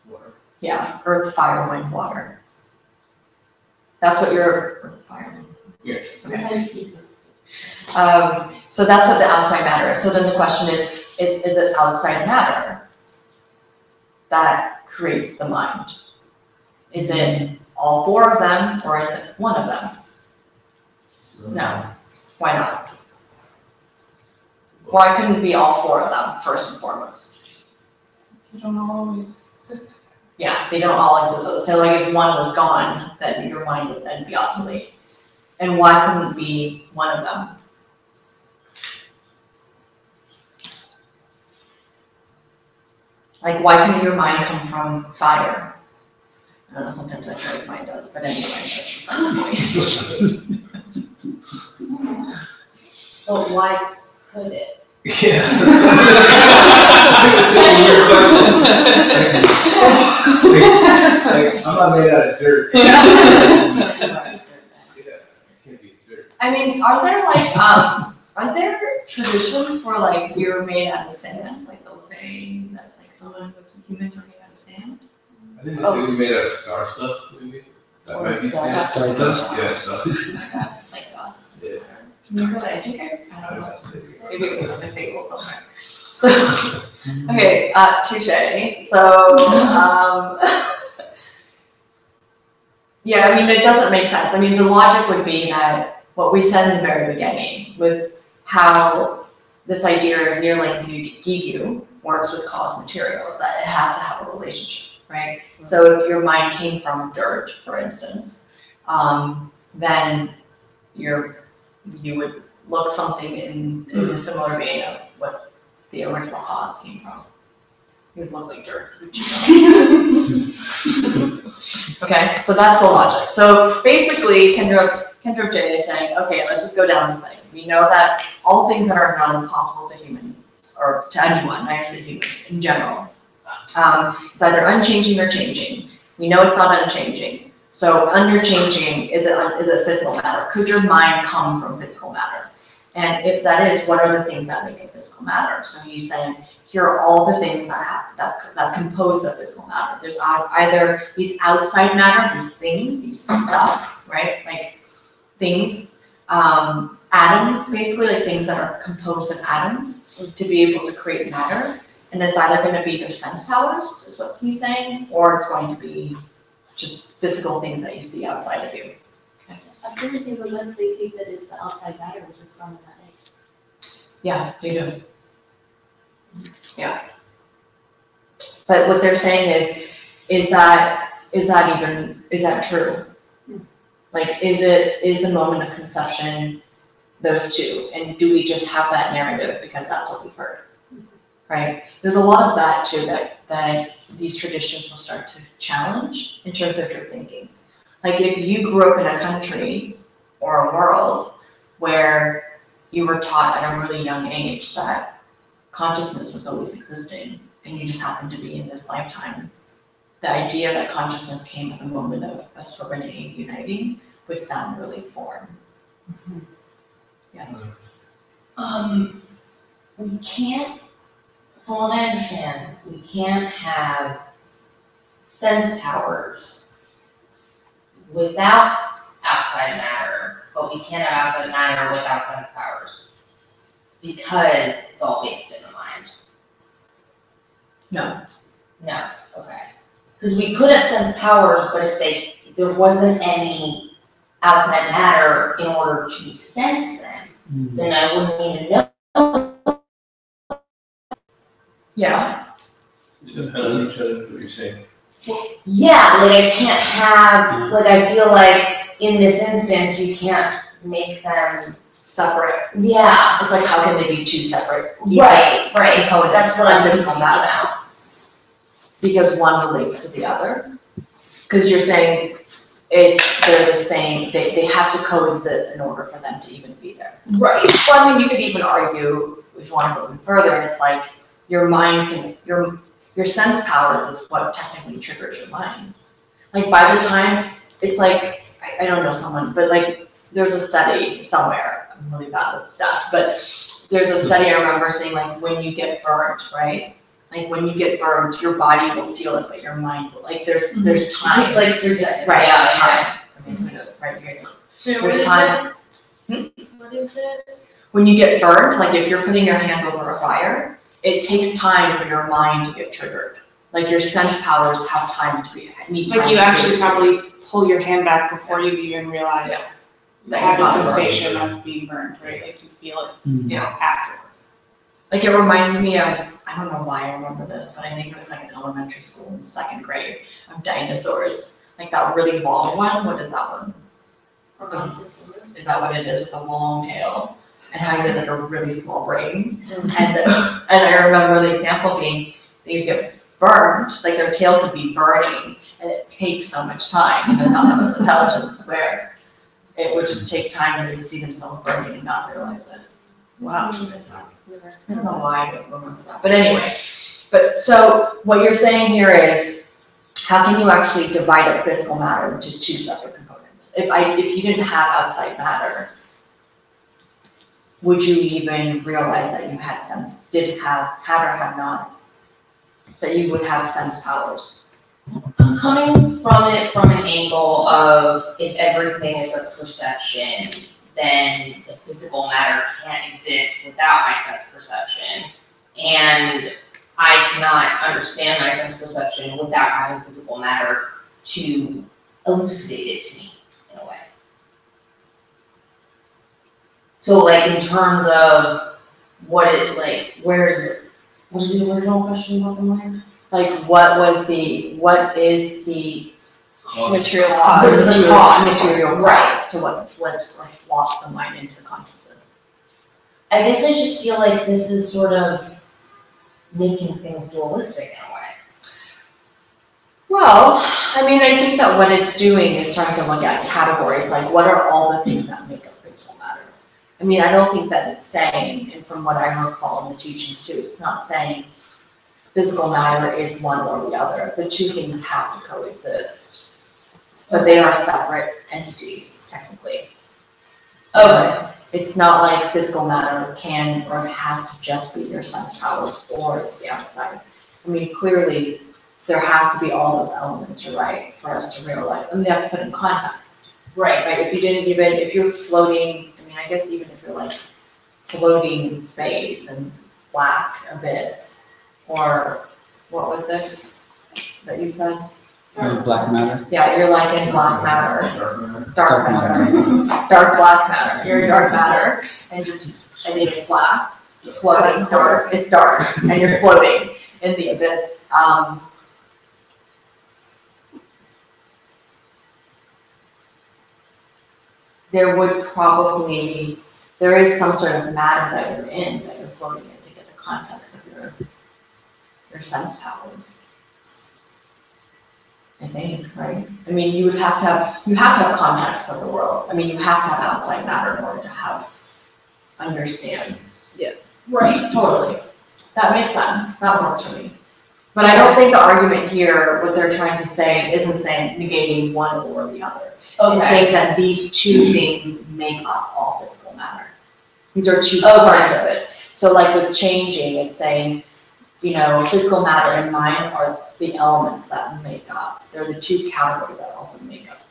Water. Yeah, earth, fire, wind, water. That's what your earth, fire, wind. Yeah. Okay. So that's what the outside matter is. So then the question is it outside matter that creates the mind? Is it all four of them or is it one of them? No. Why not? Why couldn't it be all four of them, first and foremost? They don't always exist. Yeah, they don't all exist. So like if one was gone, then your mind would then be obsolete. And why couldn't it be one of them? Like why couldn't your mind come from fire? I don't know, sometimes I feel like mine does, but anyway, that's beside the point. But why could it? Yeah. Like, I'm not made out of dirt. Yeah, it can't be dirt. I mean, are there traditions where like you're made out of sand? Like they'll say that like someone was humans are made out of sand? I think they say we made out of star stuff, maybe. That might be sand. Stardust? Yeah, dust. Like us, like us. Yeah. I think I don't know. Maybe it was on the table somewhere. So, okay, touche. So, yeah, I mean, it doesn't make sense. I mean, the logic would be that what we said in the very beginning with how this idea of Neuralink Gigu works with cause material is that it has to have a relationship, right? So if your mind came from dirt, for instance, then you would look something in a similar vein of what the original cause came from. You would look like dirt, would you know? Okay, so that's the logic. So basically, Kendra J is saying, okay, let's just go down this thing. We know that all things that are not impossible to humans, or to anyone, I say humans in general, it's either unchanging or changing. We know it's not unchanging. So underchanging, is it physical matter? Could your mind come from physical matter? And if that is, what are the things that make it physical matter? So he's saying, here are all the things that compose the physical matter. There's either these outside matter, these things, these stuff, right? Like things, atoms, basically, like things that are composed of atoms to be able to create matter. And it's either going to be your sense powers, is what he's saying, or it's going to be just physical things that you see outside of you. I really think unless they think that it's the outside matter, which is from that egg. Yeah, they do. Yeah. But what they're saying is that true? Like, is the moment of conception those two? And do we just have that narrative because that's what we've heard? Right? There's a lot of that too that these traditions will start to challenge in terms of your thinking. Like if you grew up in a country or a world where you were taught at a really young age that consciousness was always existing and you just happened to be in this lifetime, the idea that consciousness came at the moment of us uniting would sound really foreign. Mm-hmm. Yes. We can't, from what I understand, we can't have sense powers without outside matter, but we can't have outside matter without sense powers because it's all based in the mind. No. No, okay. Because we could have sense powers, but if there wasn't any outside matter in order to sense them, then I wouldn't need to know. Yeah. To depend on each other, what you're saying. Yeah, like I can't have, like I feel like in this instance, you can't make them, Separate. yeah, It's like, how can they be two separate? right, Components that's what I'm of confused physical matter? about. Because one relates to the other? Because you're saying they're the same, they have to coexist in order for them to even be there. Right. Well, I mean, you could even argue, if you want to go even further, it's like your mind can, your sense powers is what technically triggers your mind. Like by the time, it's like, I don't know someone, but like there's a study somewhere, I'm really bad with stats, but there's a study I remember saying like when you get burnt, right? Like when you get burned, your body will feel it, but your mind will, like there's time. It's like 3 seconds. Right, Yeah, there's yeah. time. I mean, who knows, right? Here's Wait, what there's is time. it? What is it? When you get burnt, like if you're putting your hand over a fire, it takes time for your mind to get triggered. Like your sense powers have time to need time. Like you to be actually able to probably pull your hand back before you even realize that have you're the not burned. sensation of being burned, right? Like you feel it Yeah. afterwards. Like it reminds me of, I don't know why I remember this, but I think it was like in elementary school in 2nd grade of dinosaurs. Like that really long one, what is that one? Is that what it is with the long tail? And how he has like a really small brain. And I remember the example being they get burned, like their tail could be burning, and it takes so much time, and they're not that much intelligence where it would just take time and they'd see themselves burning and not realize it. Wow. I don't know why I don't remember that. But anyway, so what you're saying here is how can you actually divide up physical matter into two separate components? If you didn't have outside matter, would you even realize that you had had or had not, that you would have sense powers? I'm coming from it from an angle of if everything is a perception, then the physical matter can't exist without my sense perception. And I cannot understand my sense perception without having physical matter to elucidate it to me in a way. So like in terms of what it like, what is the original question about the mind? Like what is the Material cause, What is the cause? material Right. cause to what flips or flops the mind into consciousness? I guess I just feel like this is sort of making things dualistic in a way. Well, I mean, I think that what it's doing is trying to look at categories, like what are all the things that make up physical matter? I mean, I don't think that it's saying, and from what I recall in the teachings too, it's not saying physical matter is one or the other. The two things have to coexist, but they are separate entities, technically. Okay. It's not like physical matter can or has to just be your sense powers or it's the outside. I mean, clearly, there has to be all those elements, you're right, for us to realize, and they have to put in context. Right. Right, if you're floating, I mean, I guess even if you're like floating in space and black abyss, or what was it that you said? Black matter. Yeah, you're like in black matter, dark Dark matter, dark black matter. You're dark matter, and I think it's black, floating, dark. It's dark, and you're floating in the abyss. There is some sort of matter that you're in, that you're floating in to get the context of your sense powers. I think, right? I mean, you have to have context of the world. I mean, you have to have outside matter in order to understand. Yeah. Right, totally. That makes sense. That works for me. But I don't think the argument here, what they're trying to say, isn't saying negating one or the other. It's saying that these two things make up all physical matter. These are two parts of it. So like with changing, it's saying, physical matter and mind are the elements that make up. They're the two categories that also make up.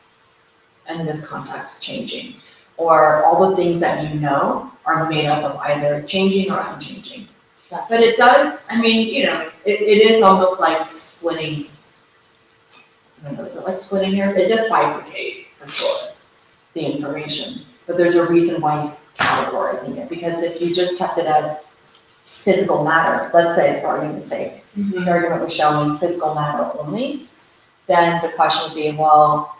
And this context, changing. Or all the things that you know are made up of either changing or unchanging. But it does, I mean, it is almost like splitting I don't know, is it like splitting hairs? It does bifurcate for sure, the information. But there's a reason why he's categorizing it, because if you just kept it as physical matter, let's say for argument's sake, the argument was showing physical matter only, then the question would be, well,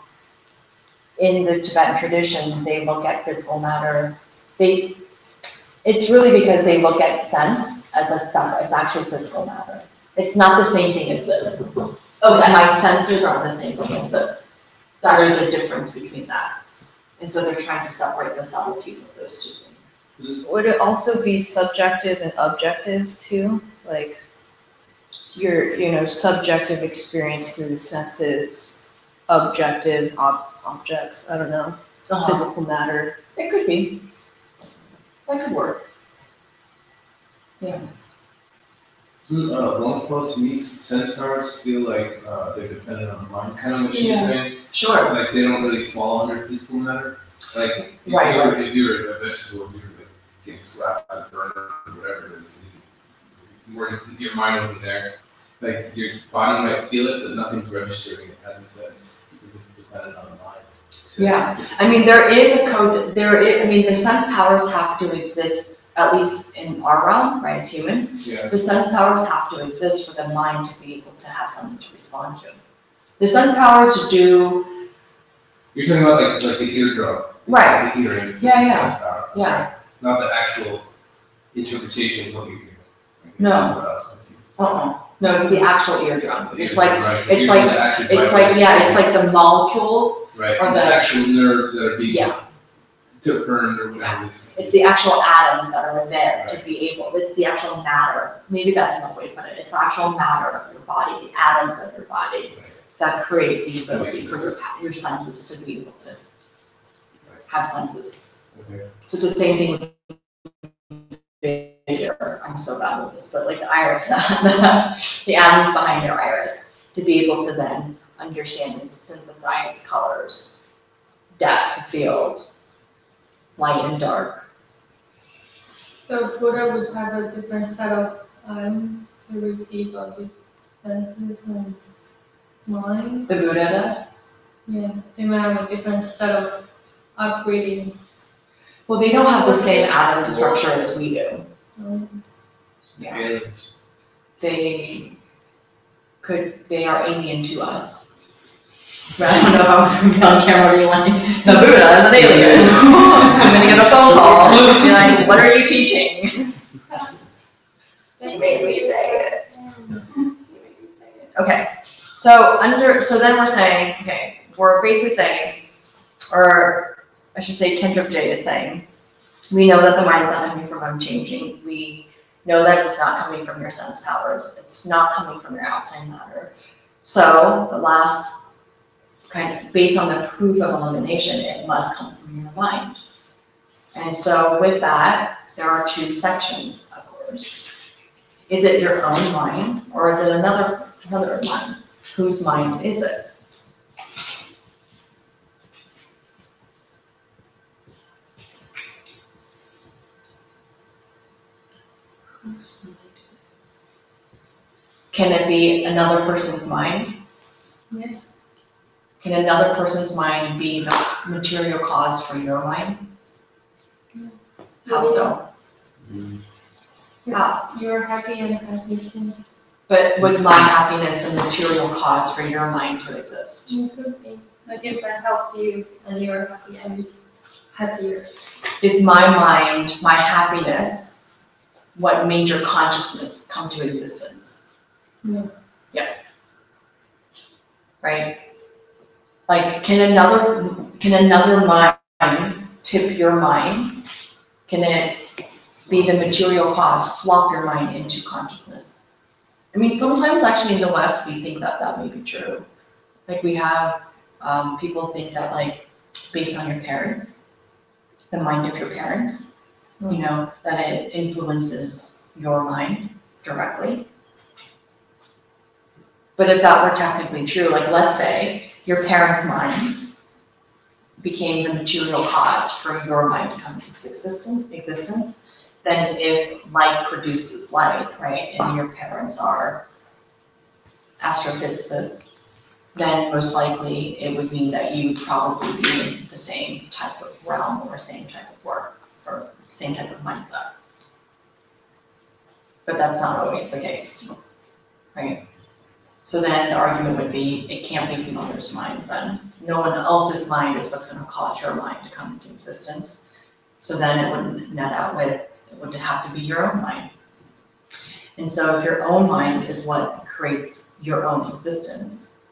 in the Tibetan tradition, they look at physical matter, it's really because they look at sense as a separate, it's actually physical matter. It's not the same thing as this. Okay, my senses aren't the same thing as this. There is a difference between that. And so they're trying to separate the subtleties of those two things. Would it also be subjective and objective too? Like your, subjective experience through the senses, objective objects, I don't know, physical matter. It could be. That could work. Yeah. One quote to me, sense powers feel like they're dependent on the mind, kind of what she's saying. Sure. Like they don't really fall under physical matter. Like if you're a vegetable, if you're like getting slapped by a burner or whatever it is, your mind wasn't there. Like your body might feel it, but nothing's registering it as a sense because it's dependent on the mind. So, Yeah. I mean, there is a code. The sense powers have to exist, at least in our realm, right, as humans. Yeah. The sense powers have to exist for the mind to be able to have something to respond to. The sense power to do. You're talking about like the eardrum. Right. The hearing. Yeah. Sense power. Yeah. Not the actual interpretation of what you hear. No. No, it's the actual eardrum. It's like right. it's like the molecules. Right. Or the actual nerves that are being burned or whatever. Yeah. It's the actual atoms that are there to be able. It's the actual matter. Maybe that's another way to put it. It's the actual matter of your body, the atoms of your body that create the ability for your senses to be able to have senses. Okay. So it's the same thing with vision. I'm so bad with this, but like the iris, the atoms behind your iris, to be able to then understand and synthesize colors, depth, field, light and dark. So Buddha would have a different set of items to receive all these senses and mind. The Buddha does? Yeah, they might have a different set of upgrading. Well, they don't have the same atom structure as we do. Yeah. They are alien to us. But I don't know how I'm gonna be on camera being like, the Buddha is an alien. I'm gonna get a phone call and be like, what are you teaching? You made me say it. Okay, so then we're saying, okay, we're basically saying, or I should say Kendrick J is saying, we know that the mind's not coming from unchanging. We know that it's not coming from your sense powers. It's not coming from your outside matter. So the last kind of, based on the proof of elimination, it must come from your mind. And so with that, there are two sections, of course. Is it your own mind, or is it another mind? Whose mind is it? Can it be another person's mind? Yes. Can another person's mind be the material cause for your mind? How so? How? You're happy and happy too. But was my happiness the material cause for your mind to exist? You could be. Like if that helps you and you're happy and be happier. Is my mind, my happiness, what made your consciousness come to existence? Yeah. Yeah. Right? Like, can another mind tip your mind? Can it be the material cause, flop your mind into consciousness? I mean, sometimes actually in the West, we think that that may be true. Like we have, people think that like, based on your parents, the mind of your parents, you know, that it influences your mind directly. But if that were technically true, like let's say your parents' minds became the material cause for your mind to come into existence, then if light produces light, right, and your parents are astrophysicists, then most likely it would mean that you would probably be in the same type of realm or same type of work or same type of mindset. But that's not always the case, right? So then the argument would be, it can't be from others' minds then. No one else's mind is what's gonna cause your mind to come into existence. So then it wouldn't net out with, it would have to be your own mind. And so if your own mind is what creates your own existence,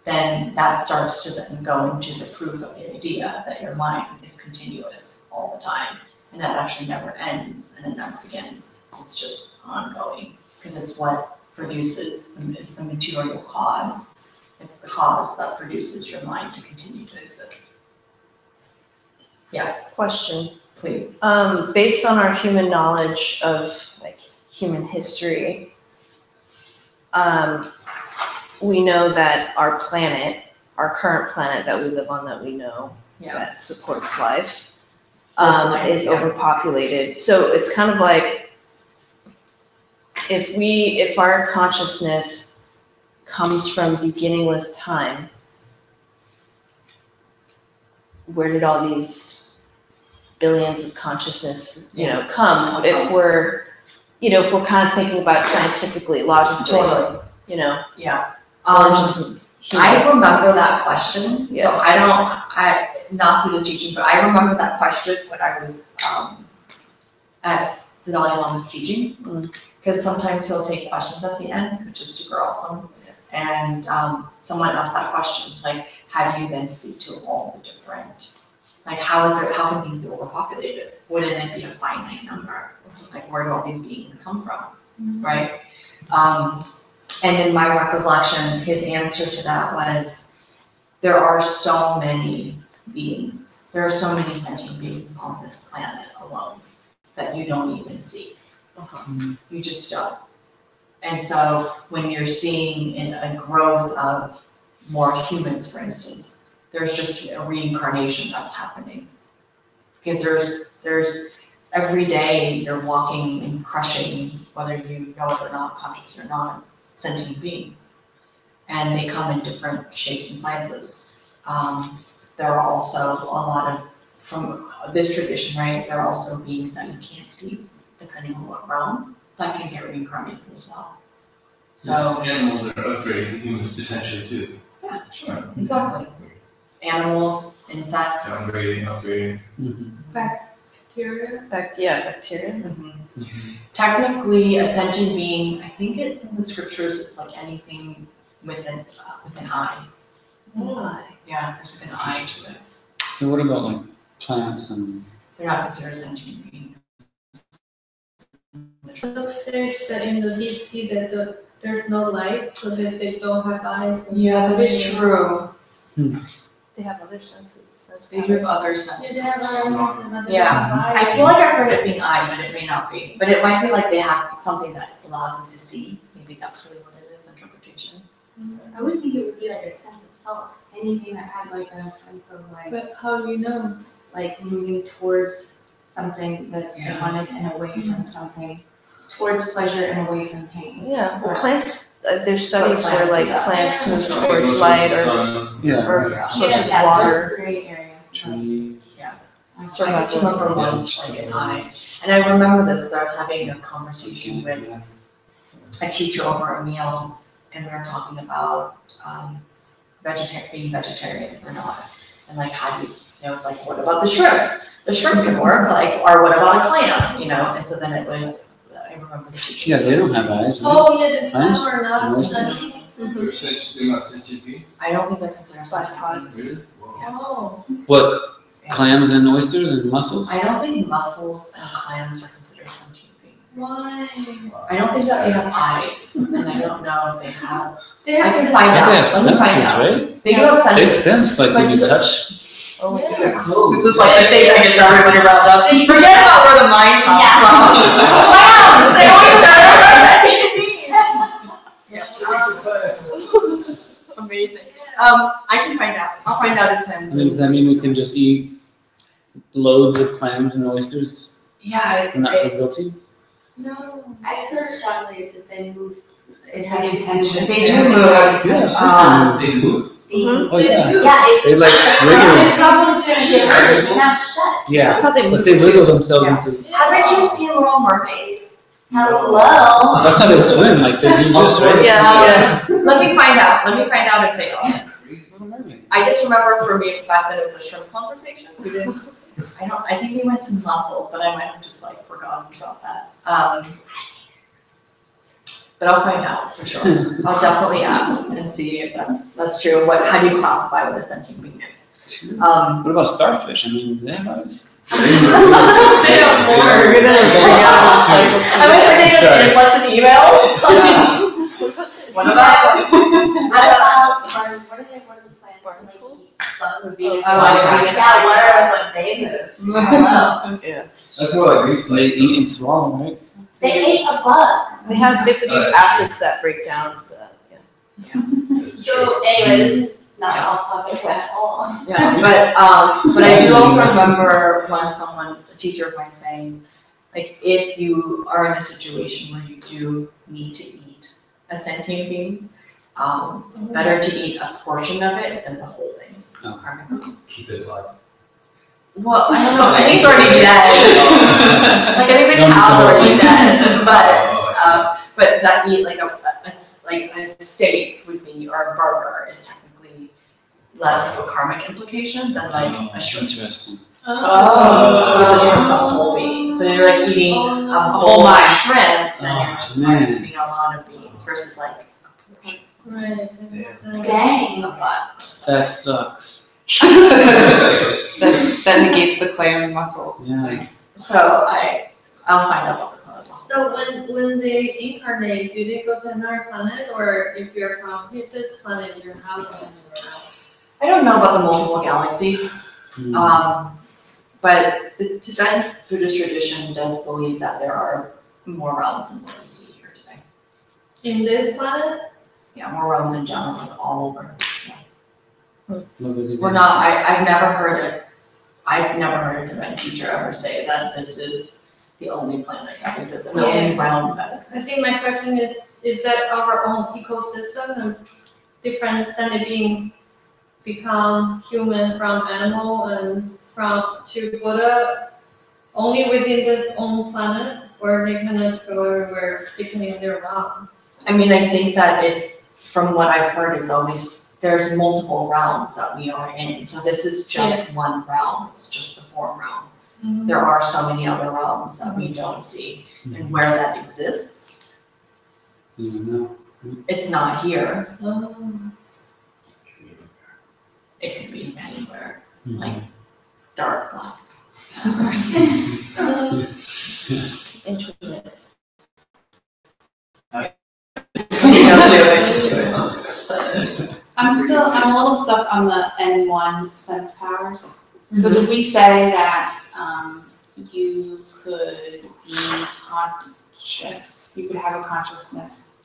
then that starts to then go into the proof of the idea that your mind is continuous all the time. And that actually never ends and it never begins. It's just ongoing because it's what produces, it's the material cause. It's the cause that produces your mind to continue to exist. Yes, Question. please. Based on our human knowledge of like human history, we know that our planet, our current planet that we live on, that we know that supports life, is overpopulated. So it's kind of like if our consciousness comes from beginningless time, where did all these billions of consciousness, come? If we're kind of thinking about it scientifically, logically, Totally. Yeah. I Humans. remember that question. Yeah. So not through this teaching, but I remember that question when I was at the Dalai Lama's teaching. Because sometimes he'll take questions at the end, which is super awesome. And someone asked that question, like, how do you then speak to all the different, like, how can things be overpopulated? Wouldn't it be a finite number? Like, where do all these beings come from, right? And in my recollection, his answer to that was, there are so many beings, there are so many sentient beings on this planet alone that you don't even see. You just don't. And so when you're seeing a growth of more humans, for instance, there's just a reincarnation that's happening. Because there's every day you're walking and crushing, whether you know it or not, conscious or not, sentient beings. And they come in different shapes and sizes. There are also a lot of, from this tradition, right, there are also beings that you can't see, depending on what realm, that can get reincarnated as well. So animals are upgrading to humans potentially too. Yeah, sure, exactly. Animals, insects. Upgrading. Bacteria. Bacteria. Technically, a sentient being, I think in the scriptures, it's like anything with an eye. Yeah, there's like an eye to it. So what about like plants and? They're not considered sentient beings. The fish that in the deep sea that there's no light, so that they don't have eyes. Yeah, that's true. They have other senses. They do have other senses. They have eyes and Yeah, I feel like I heard it being eye, but it may not be. But it might be like they have something that allows them to see. Maybe that's really what it is, interpretation. I would think it would be like a sense of self. Anything that had like a sense of like. But how do you know? Like moving towards something that they wanted and away from something. Towards pleasure and away from pain. Yeah, well, plants, there's studies where like plants move towards light or sources of water. Gray area. Trees. Yeah. I just remember once, like an eye. And I remember this because I was having a conversation with a teacher over a meal, and we were talking about being vegetarian or not. And like, how do you, it was like, what about the shrimp? The shrimp can work, like, or what about a clam, And so then it was, I remember the teacher. Yeah, they don't have eyes. Right? Oh yeah, the Plants? clam are not. They're not sentient beings? I don't think they're considered sentient beings. Really? Oh. What? Clams and oysters and mussels? I don't think mussels and clams are considered sentient beings. Why? I don't think that they have eyes, and I don't know if they have. They I have can find They out. have Let me find senses, out. right? They do have They senses. sense like when you touch. Oh, Yeah. This is like the thing that gets everybody riled up. Forget about where the mind comes from. Clams, they always Yes. Amazing. I can find out. I'll find out if clams. Does that mean we can just eat loads of clams and oysters Yeah. and not feel guilty? No. I feel strongly it's if they move It has intention. They do move. Yeah, They move. oh yeah, Yeah, it, they like wiggle. the trouble's gonna get snapped shut. Yeah, That's how they but move. they wiggle themselves Yeah. into. Haven't you seen Little Mermaid? Hello. That's how they swim, like they do this, right? Yeah. Let me find out if they are. Little Mermaid. I just remember for me, back then it was a shrimp conversation. We didn't, I think we went to mussels, but I might have just like forgotten about that. But I'll find out for sure. I'll definitely ask and see if that's true. How do you classify what a sentient being is? What about starfish? I mean, do they have eyes? They have more. We're gonna bring out a I was sending Sorry. an influx of emails. What about? What are the plants? Barnacles? Would be. Oh, Yeah, what are what they move? Hello. That's more like They reflex. eat and swallow, right? They ate a bug. They produce acids that break down the, So anyway, this is not off topic at all. Yeah, but I do also remember a teacher of mine saying, like, if you are in a situation where you do need to eat a sentient being, better to eat a portion of it than the whole thing. Oh. Keep it alive. Well, I don't know, I think it's already dead. Like, I think the No, cow's no. already dead, but, Oh, I but that eat like a steak would be, or a burger is technically less of a karmic implication than like a shrimp. Interesting. Because a shrimp's a whole bean. So you're like eating a whole shrimp, then you're just like man. eating a lot of beans versus like a portion Right. that makes sense. Dang. of that. That sucks. That negates the clam muscle. Yeah. So I'll find out what the cloud was. So when they incarnate, do they go to another planet, or if you're from this planet, you're not going anywhere else? I don't know about the multiple galaxies, but the Tibetan Buddhist tradition does believe that there are more realms than what we see here today. In this planet? Yeah, more realms in general, like all over. We're We're not, I've never heard a Tibetan teacher ever say that this is the only planet that exists, and the only realm that I exists. think my question is that our own ecosystem and different sentient beings become human from animal and to Buddha only within this own planet, or they kind of go everywhere depending on their realm? I mean, I think that it's, from what I've heard, it's always, there's multiple realms that we are in. So this is just one realm, it's just the form realm. Mhm. There are so many other realms that we don't see, and where that exists, You know. it's not here. Oh. It could be anywhere, Mhm. like dark black. Intuitive. Just do it. I'm a little stuck on the N1 sense powers. So did we say that you could be conscious, you could have a consciousness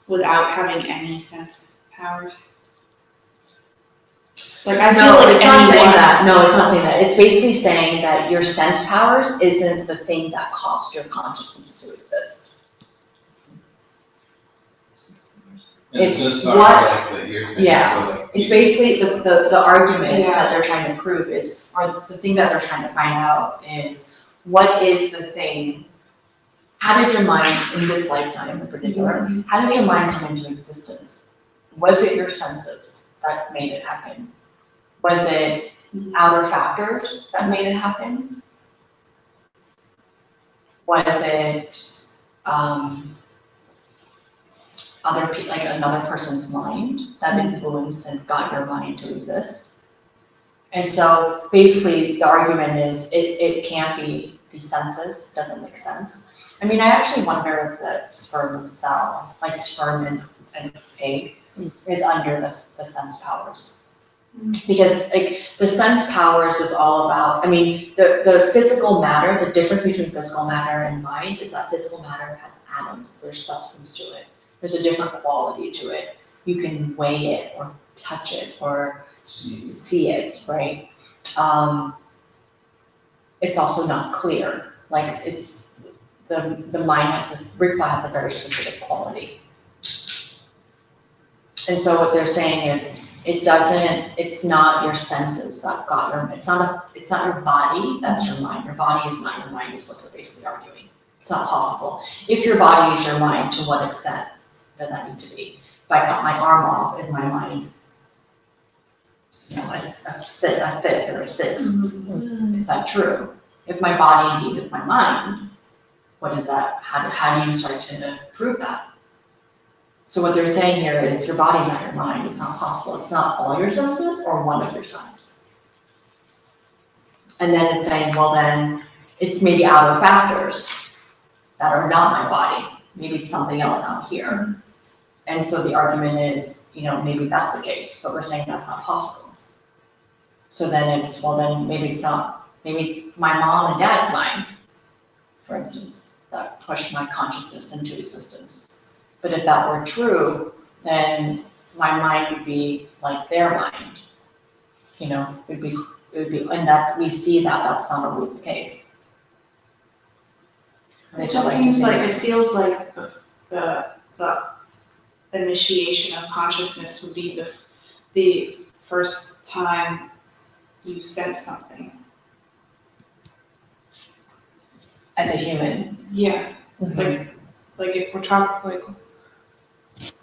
without having any sense powers? Like I feel No, like it's not saying anyone- that. No, it's not saying that. It's basically saying that your sense powers isn't the thing that caused your consciousness to exist. It's what- like the ear thing, yeah. so, like, It's basically the argument Yeah. that they're trying to prove is, or the thing that they're trying to find out is, what is the thing, how did your mind, in this lifetime in particular, how did your mind come into existence? Was it your senses that made it happen? Was it outer factors that made it happen? Was it, like another person's mind that influenced and got your mind to exist? And so basically the argument is it can't be the senses, doesn't make sense. I mean, I actually wonder if the sperm cell, like sperm and egg, is under the sense powers. Because like the sense powers is all about, I mean, the physical matter, the difference between physical matter and mind is that physical matter has atoms, there's substance to it. There's a different quality to it. You can weigh it or touch it or see it, right? It's also not clear. Like it's, the mind has this, Rigpa has a very specific quality. And so what they're saying is, it's not your senses that got it's not your body, that's your mind. Your body is not your mind is what they're basically arguing. It's not possible. If your body is your mind, to what extent does that need to be? If I cut my arm off, is my mind, a fifth or a sixth? Is that true? If my body indeed is my mind, what is that? How do you start to prove that? So what they're saying here is your body's not your mind. It's not possible. It's not all your senses or one of your senses. And then it's saying, well, then it's maybe outer factors that are not my body. Maybe it's something else out here. And so the argument is, maybe that's the case, but we're saying that's not possible. So then it's, well, then maybe it's not. Maybe it's my mom and dad's mind, for instance, that pushed my consciousness into existence. But if that were true, then my mind would be like their mind. It would be, and that we see that that's not always the case. It just seems like, it feels like the initiation of consciousness would be the first time you sense something. As a human. Yeah, like if we're talking,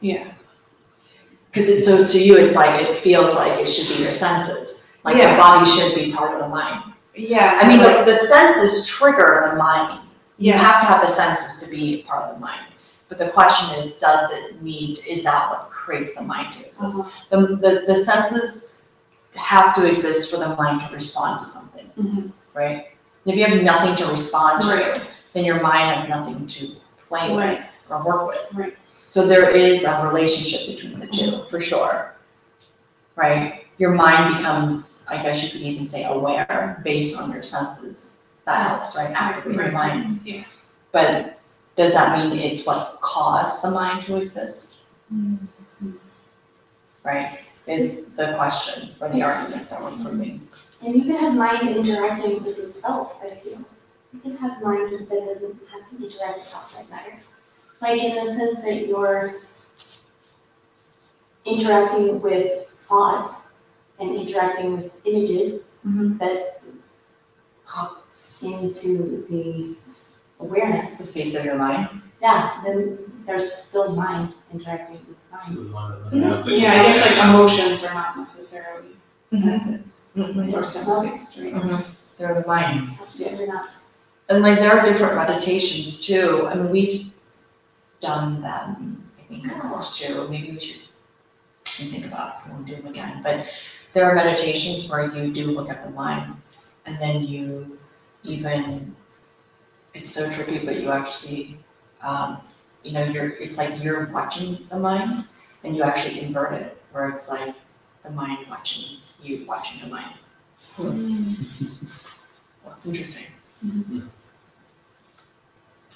yeah. Because so to you, it's like, it feels like it should be your senses. Like the body should be part of the mind. Yeah. I mean, the senses trigger the mind. You Yeah. have to have the senses to be part of the mind. But the question is, is that what creates the mind to exist? The senses have to exist for the mind to respond to something, right? If you have nothing to respond to, then your mind has nothing to play with or work with. Right. So there is a relationship between the two, for sure, right? Your mind becomes, I guess you could even say, aware based on your senses. That helps, right? Activate the mind. Yeah. But does that mean it's what caused the mind to exist? Right? Is the question or the argument that we're proving. And you can have mind interacting with itself, I feel. You can have mind that doesn't have to interact with outside matter. Like in the sense that you're interacting with thoughts and interacting with images that pop into the awareness. The space of your mind. Yeah, then there's still mind interacting with mind. Yeah, I guess like emotions are not necessarily senses or sense-based, right? They're the mind. Absolutely not. And like there are different meditations too. I mean, we've done them, I think, in course too. Maybe we should think about it if we want to do them again. But there are meditations where you do look at the mind, and then you even, it's so tricky, but you actually, it's like you're watching the mind, and you actually invert it, where it's like the mind watching you, watching the mind. Well, it's interesting.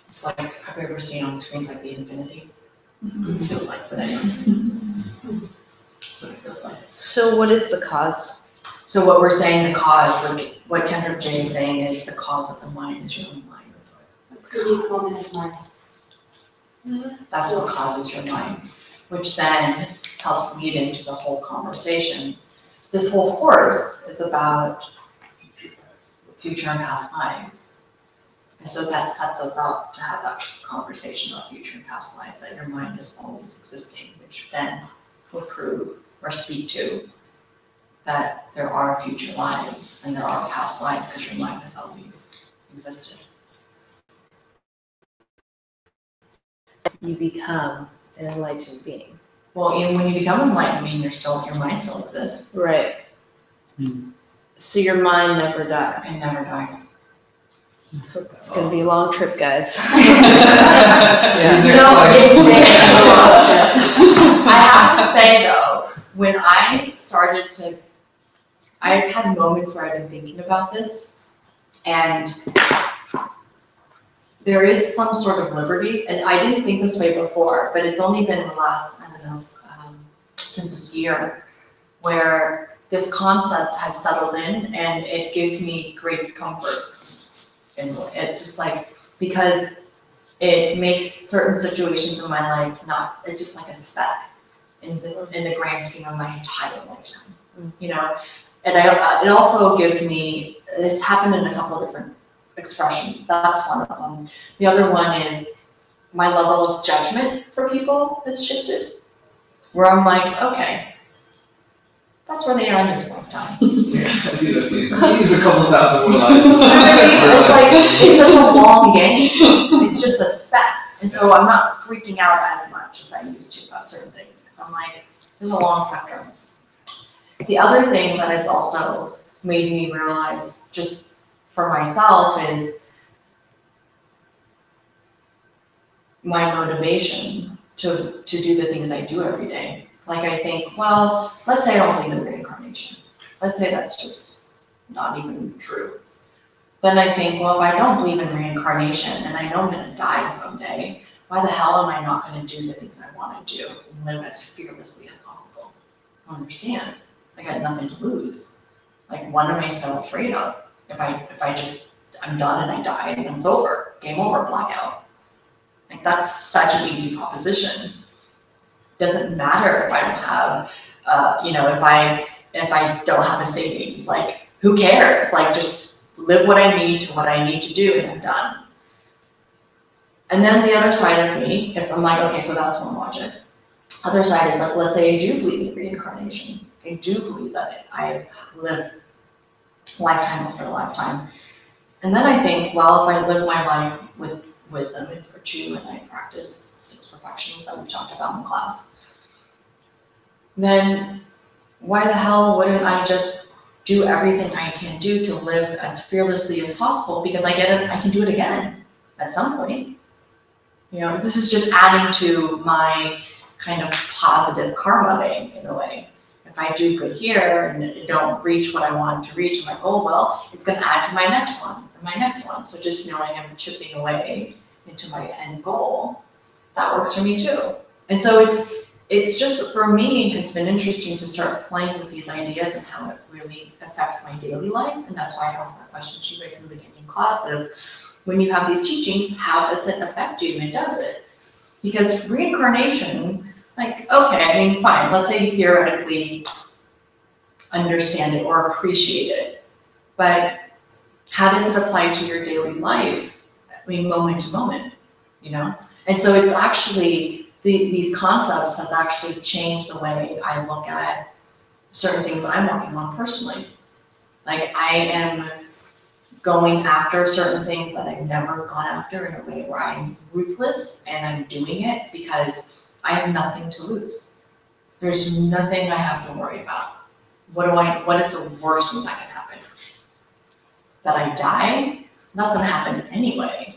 It's like, have you ever seen on screens like the infinity? That's what it feels like, but anyway. That's what it feels like. So what is the cause? So what we're saying, the cause, what Kendra J is saying is the cause of the mind is your own mind. The previous moment of mind. That's what causes your mind, which then helps lead into the whole conversation. This whole course is about future and past lives. And so that sets us up to have that conversation about future and past lives, that your mind is always existing, which then will prove or speak to that there are future lives and there are past lives because your mind has always existed. You become an enlightened being. Well, even when you become an enlightened being, your mind still exists. Right. So your mind never dies. It never dies. It's gonna be a long trip, guys. I have to say though, when I've had moments where I've been thinking about this, and there is some sort of liberty, and I didn't think this way before, but it's only been the last, since this year, where this concept has settled in, and it gives me great comfort. And it's just like, because it makes certain situations in my life it's just like a speck in the grand scheme of my entire lifetime, you know? And it also gives me, it's happened in a couple of different expressions. That's one of them. The other one is my level of judgment for people has shifted, where I'm like, okay, that's where they are in this lifetime. Yeah, he's a couple thousand more lives. It's like, it's such a long game. It's just a speck. And so I'm not freaking out as much as I used to about certain things, because I'm like, there's a long spectrum. The other thing that it's also made me realize, just for myself, is my motivation to do the things I do every day. Like I think, well, let's say I don't believe in reincarnation. Let's say that's just not even true. Then I think, well, if I don't believe in reincarnation and I know I'm gonna die someday, why the hell am I not gonna do the things I wanna do and live as fearlessly as possible? I don't understand. I got nothing to lose. Like, what am I so afraid of? If I'm done and I die and it's over, game over, blackout. Like, that's such an easy proposition. Doesn't matter if I don't have, if I don't have a savings, like, who cares? Like, just live what I need to what I need to do and I'm done. And then the other side of me, if I'm like, okay, so that's one logic. Other side is like, let's say I do believe in reincarnation. I do believe that I live lifetime after lifetime. And then I think, well, if I live my life with wisdom and virtue and I practice 6 perfections that we talked about in class, then why the hell wouldn't I just do everything I can do to live as fearlessly as possible? Because I can do it again at some point. You know, this is just adding to my kind of positive karma bank in a way. If I do good here and I don't reach what I wanted to reach, my goal, well, it's going to add to my next one and my next one. So just knowing I'm chipping away into my end goal, that works for me too. And so it's just, for me, it's been interesting to start playing with these ideas and how it really affects my daily life. And that's why I asked that question to you guys in the beginning class of, when you have these teachings, how does it affect you and does it? Because reincarnation, like, okay, I mean, fine, let's say you theoretically understand it or appreciate it, but how does it apply to your daily life? I mean, moment to moment, you know? And so it's actually, these concepts has actually changed the way I look at certain things I'm working on personally. Like, I am going after certain things that I've never gone after in a way where I'm ruthless and I'm doing it because I have nothing to lose. There's nothing I have to worry about. What is the worst thing that can happen? That I die? That's gonna happen anyway.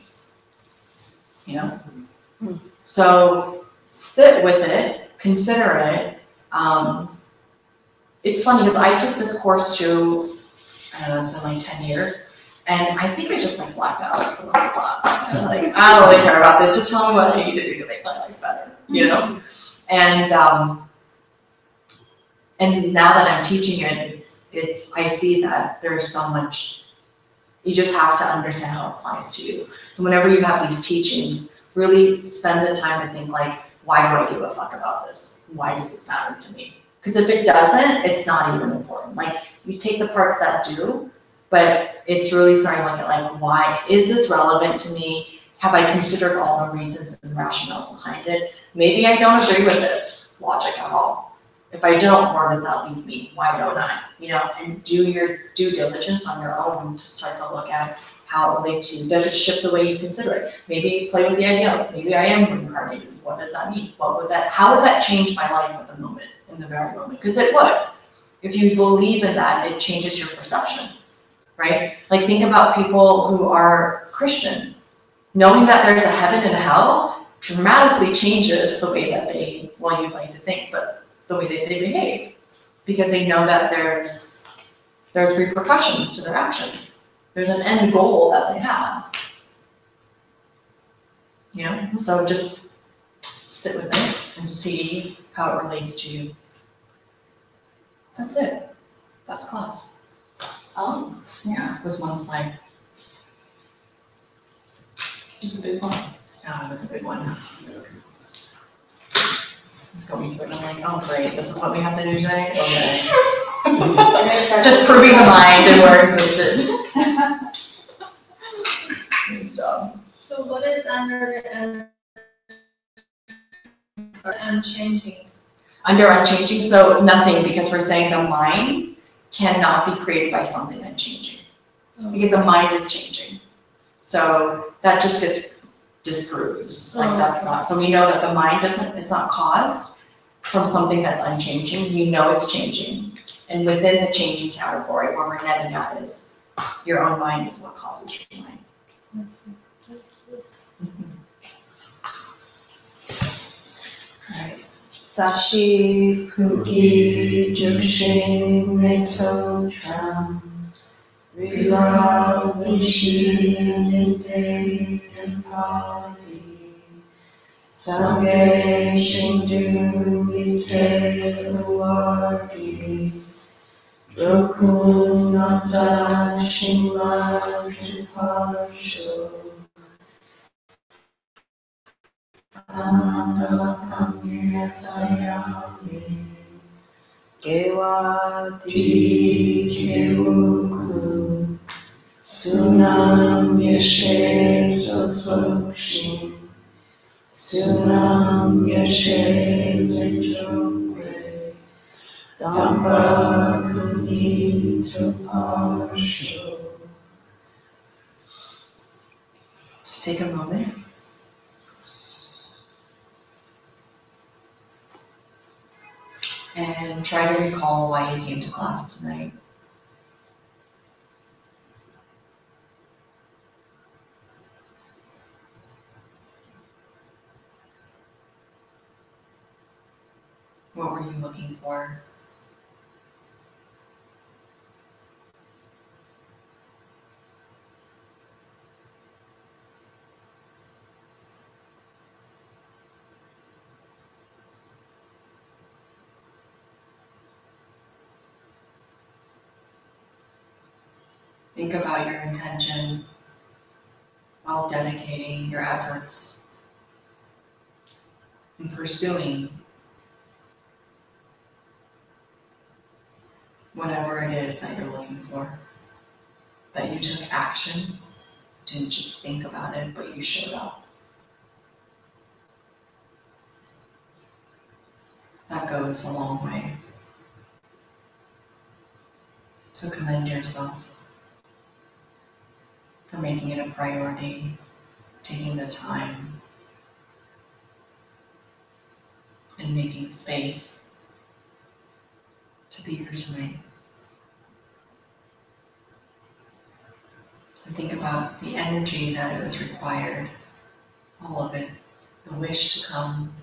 You know? So sit with it, consider it. It's funny because I took this course too, I don't know, it's been like 10 years. And I think I just like blacked out for the whole class. I was like, I don't really care about this. Just tell me what I need to do to make my life better, you know? And now that I'm teaching it, I see that there's so much. You just have to understand how it applies to you. So whenever you have these teachings, really spend the time to think like, why do I give a fuck about this? Why does this matter to me? Because if it doesn't, it's not even important. Like, you take the parts that do, but it's really starting to look at like, why is this relevant to me? Have I considered all the reasons and rationales behind it? Maybe I don't agree with this logic at all. If I don't, where does that leave me? Why don't I? You know, and do your due diligence on your own to start to look at how it relates to you. Does it shift the way you consider it? Maybe play with the idea, maybe I am reincarnated. What does that mean? How would that change my life at the moment, in the very moment? Because it would. If you believe in that, it changes your perception. Right? Like, think about people who are Christian. Knowing that there's a heaven and a hell dramatically changes the way that they, well, you'd like to think, but the way that they behave. Because they know that there's repercussions to their actions. There's an end goal that they have. You know? So just sit with it and see how it relates to you. That's it. That's class. Oh, Yeah, it was one slide. it's a big one. Oh, it was a big one. Just going through it, and I'm like, oh great, this is what we have to do today? Okay. We're gonna start Just with- proving the mind and where it existed. Good stuff. So what is under the unchanging? Under unchanging, so nothing, because we're saying the mind cannot be created by something unchanging. Because the mind is changing. So that just gets disproved. It's like that's not, so we know that the mind it's not caused from something that's unchanging. We know it's changing. And within the changing category, what we're getting at is your own mind is what causes your mind. Alright. Sashi Puki Jukshin Meto Tram Rila Vishi Ninte Padi Sange Shindu Vite Uwagi Dokun Nata Shima Triparsho Ananda Kamyatayami Gewati Kewoku Sunam Yeshe Sosokshin Sunam Yeshe Lechokwe Damba Kuni Tuparsho. Just take a moment. And try to recall why you came to class tonight. What were you looking for? Think about your intention while dedicating your efforts in pursuing whatever it is that you're looking for. That you took action, didn't just think about it, but you showed up. That goes a long way. So commend yourself for making it a priority, taking the time, and making space to be here tonight. And think about the energy that it was required, all of it, the wish to come,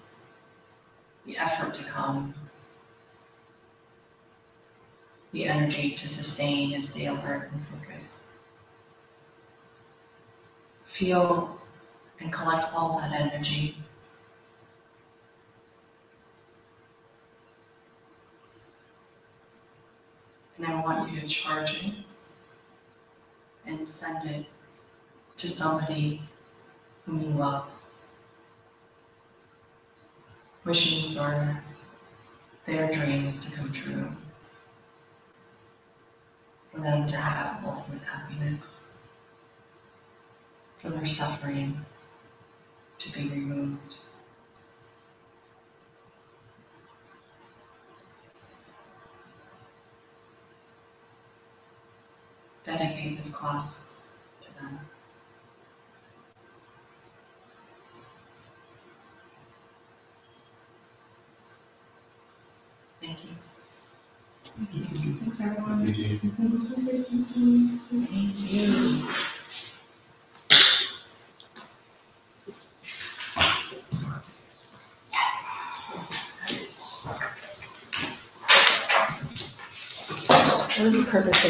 the effort to come, the energy to sustain and stay alert and focus. Feel and collect all that energy. And I want you to charge it and send it to somebody whom you love. Wishing for their dreams to come true. For them to have ultimate happiness. For their suffering to be removed. Dedicate this class to them. Thank you. Thank you. Thanks, everyone. Thank you. Thank you. What is the purpose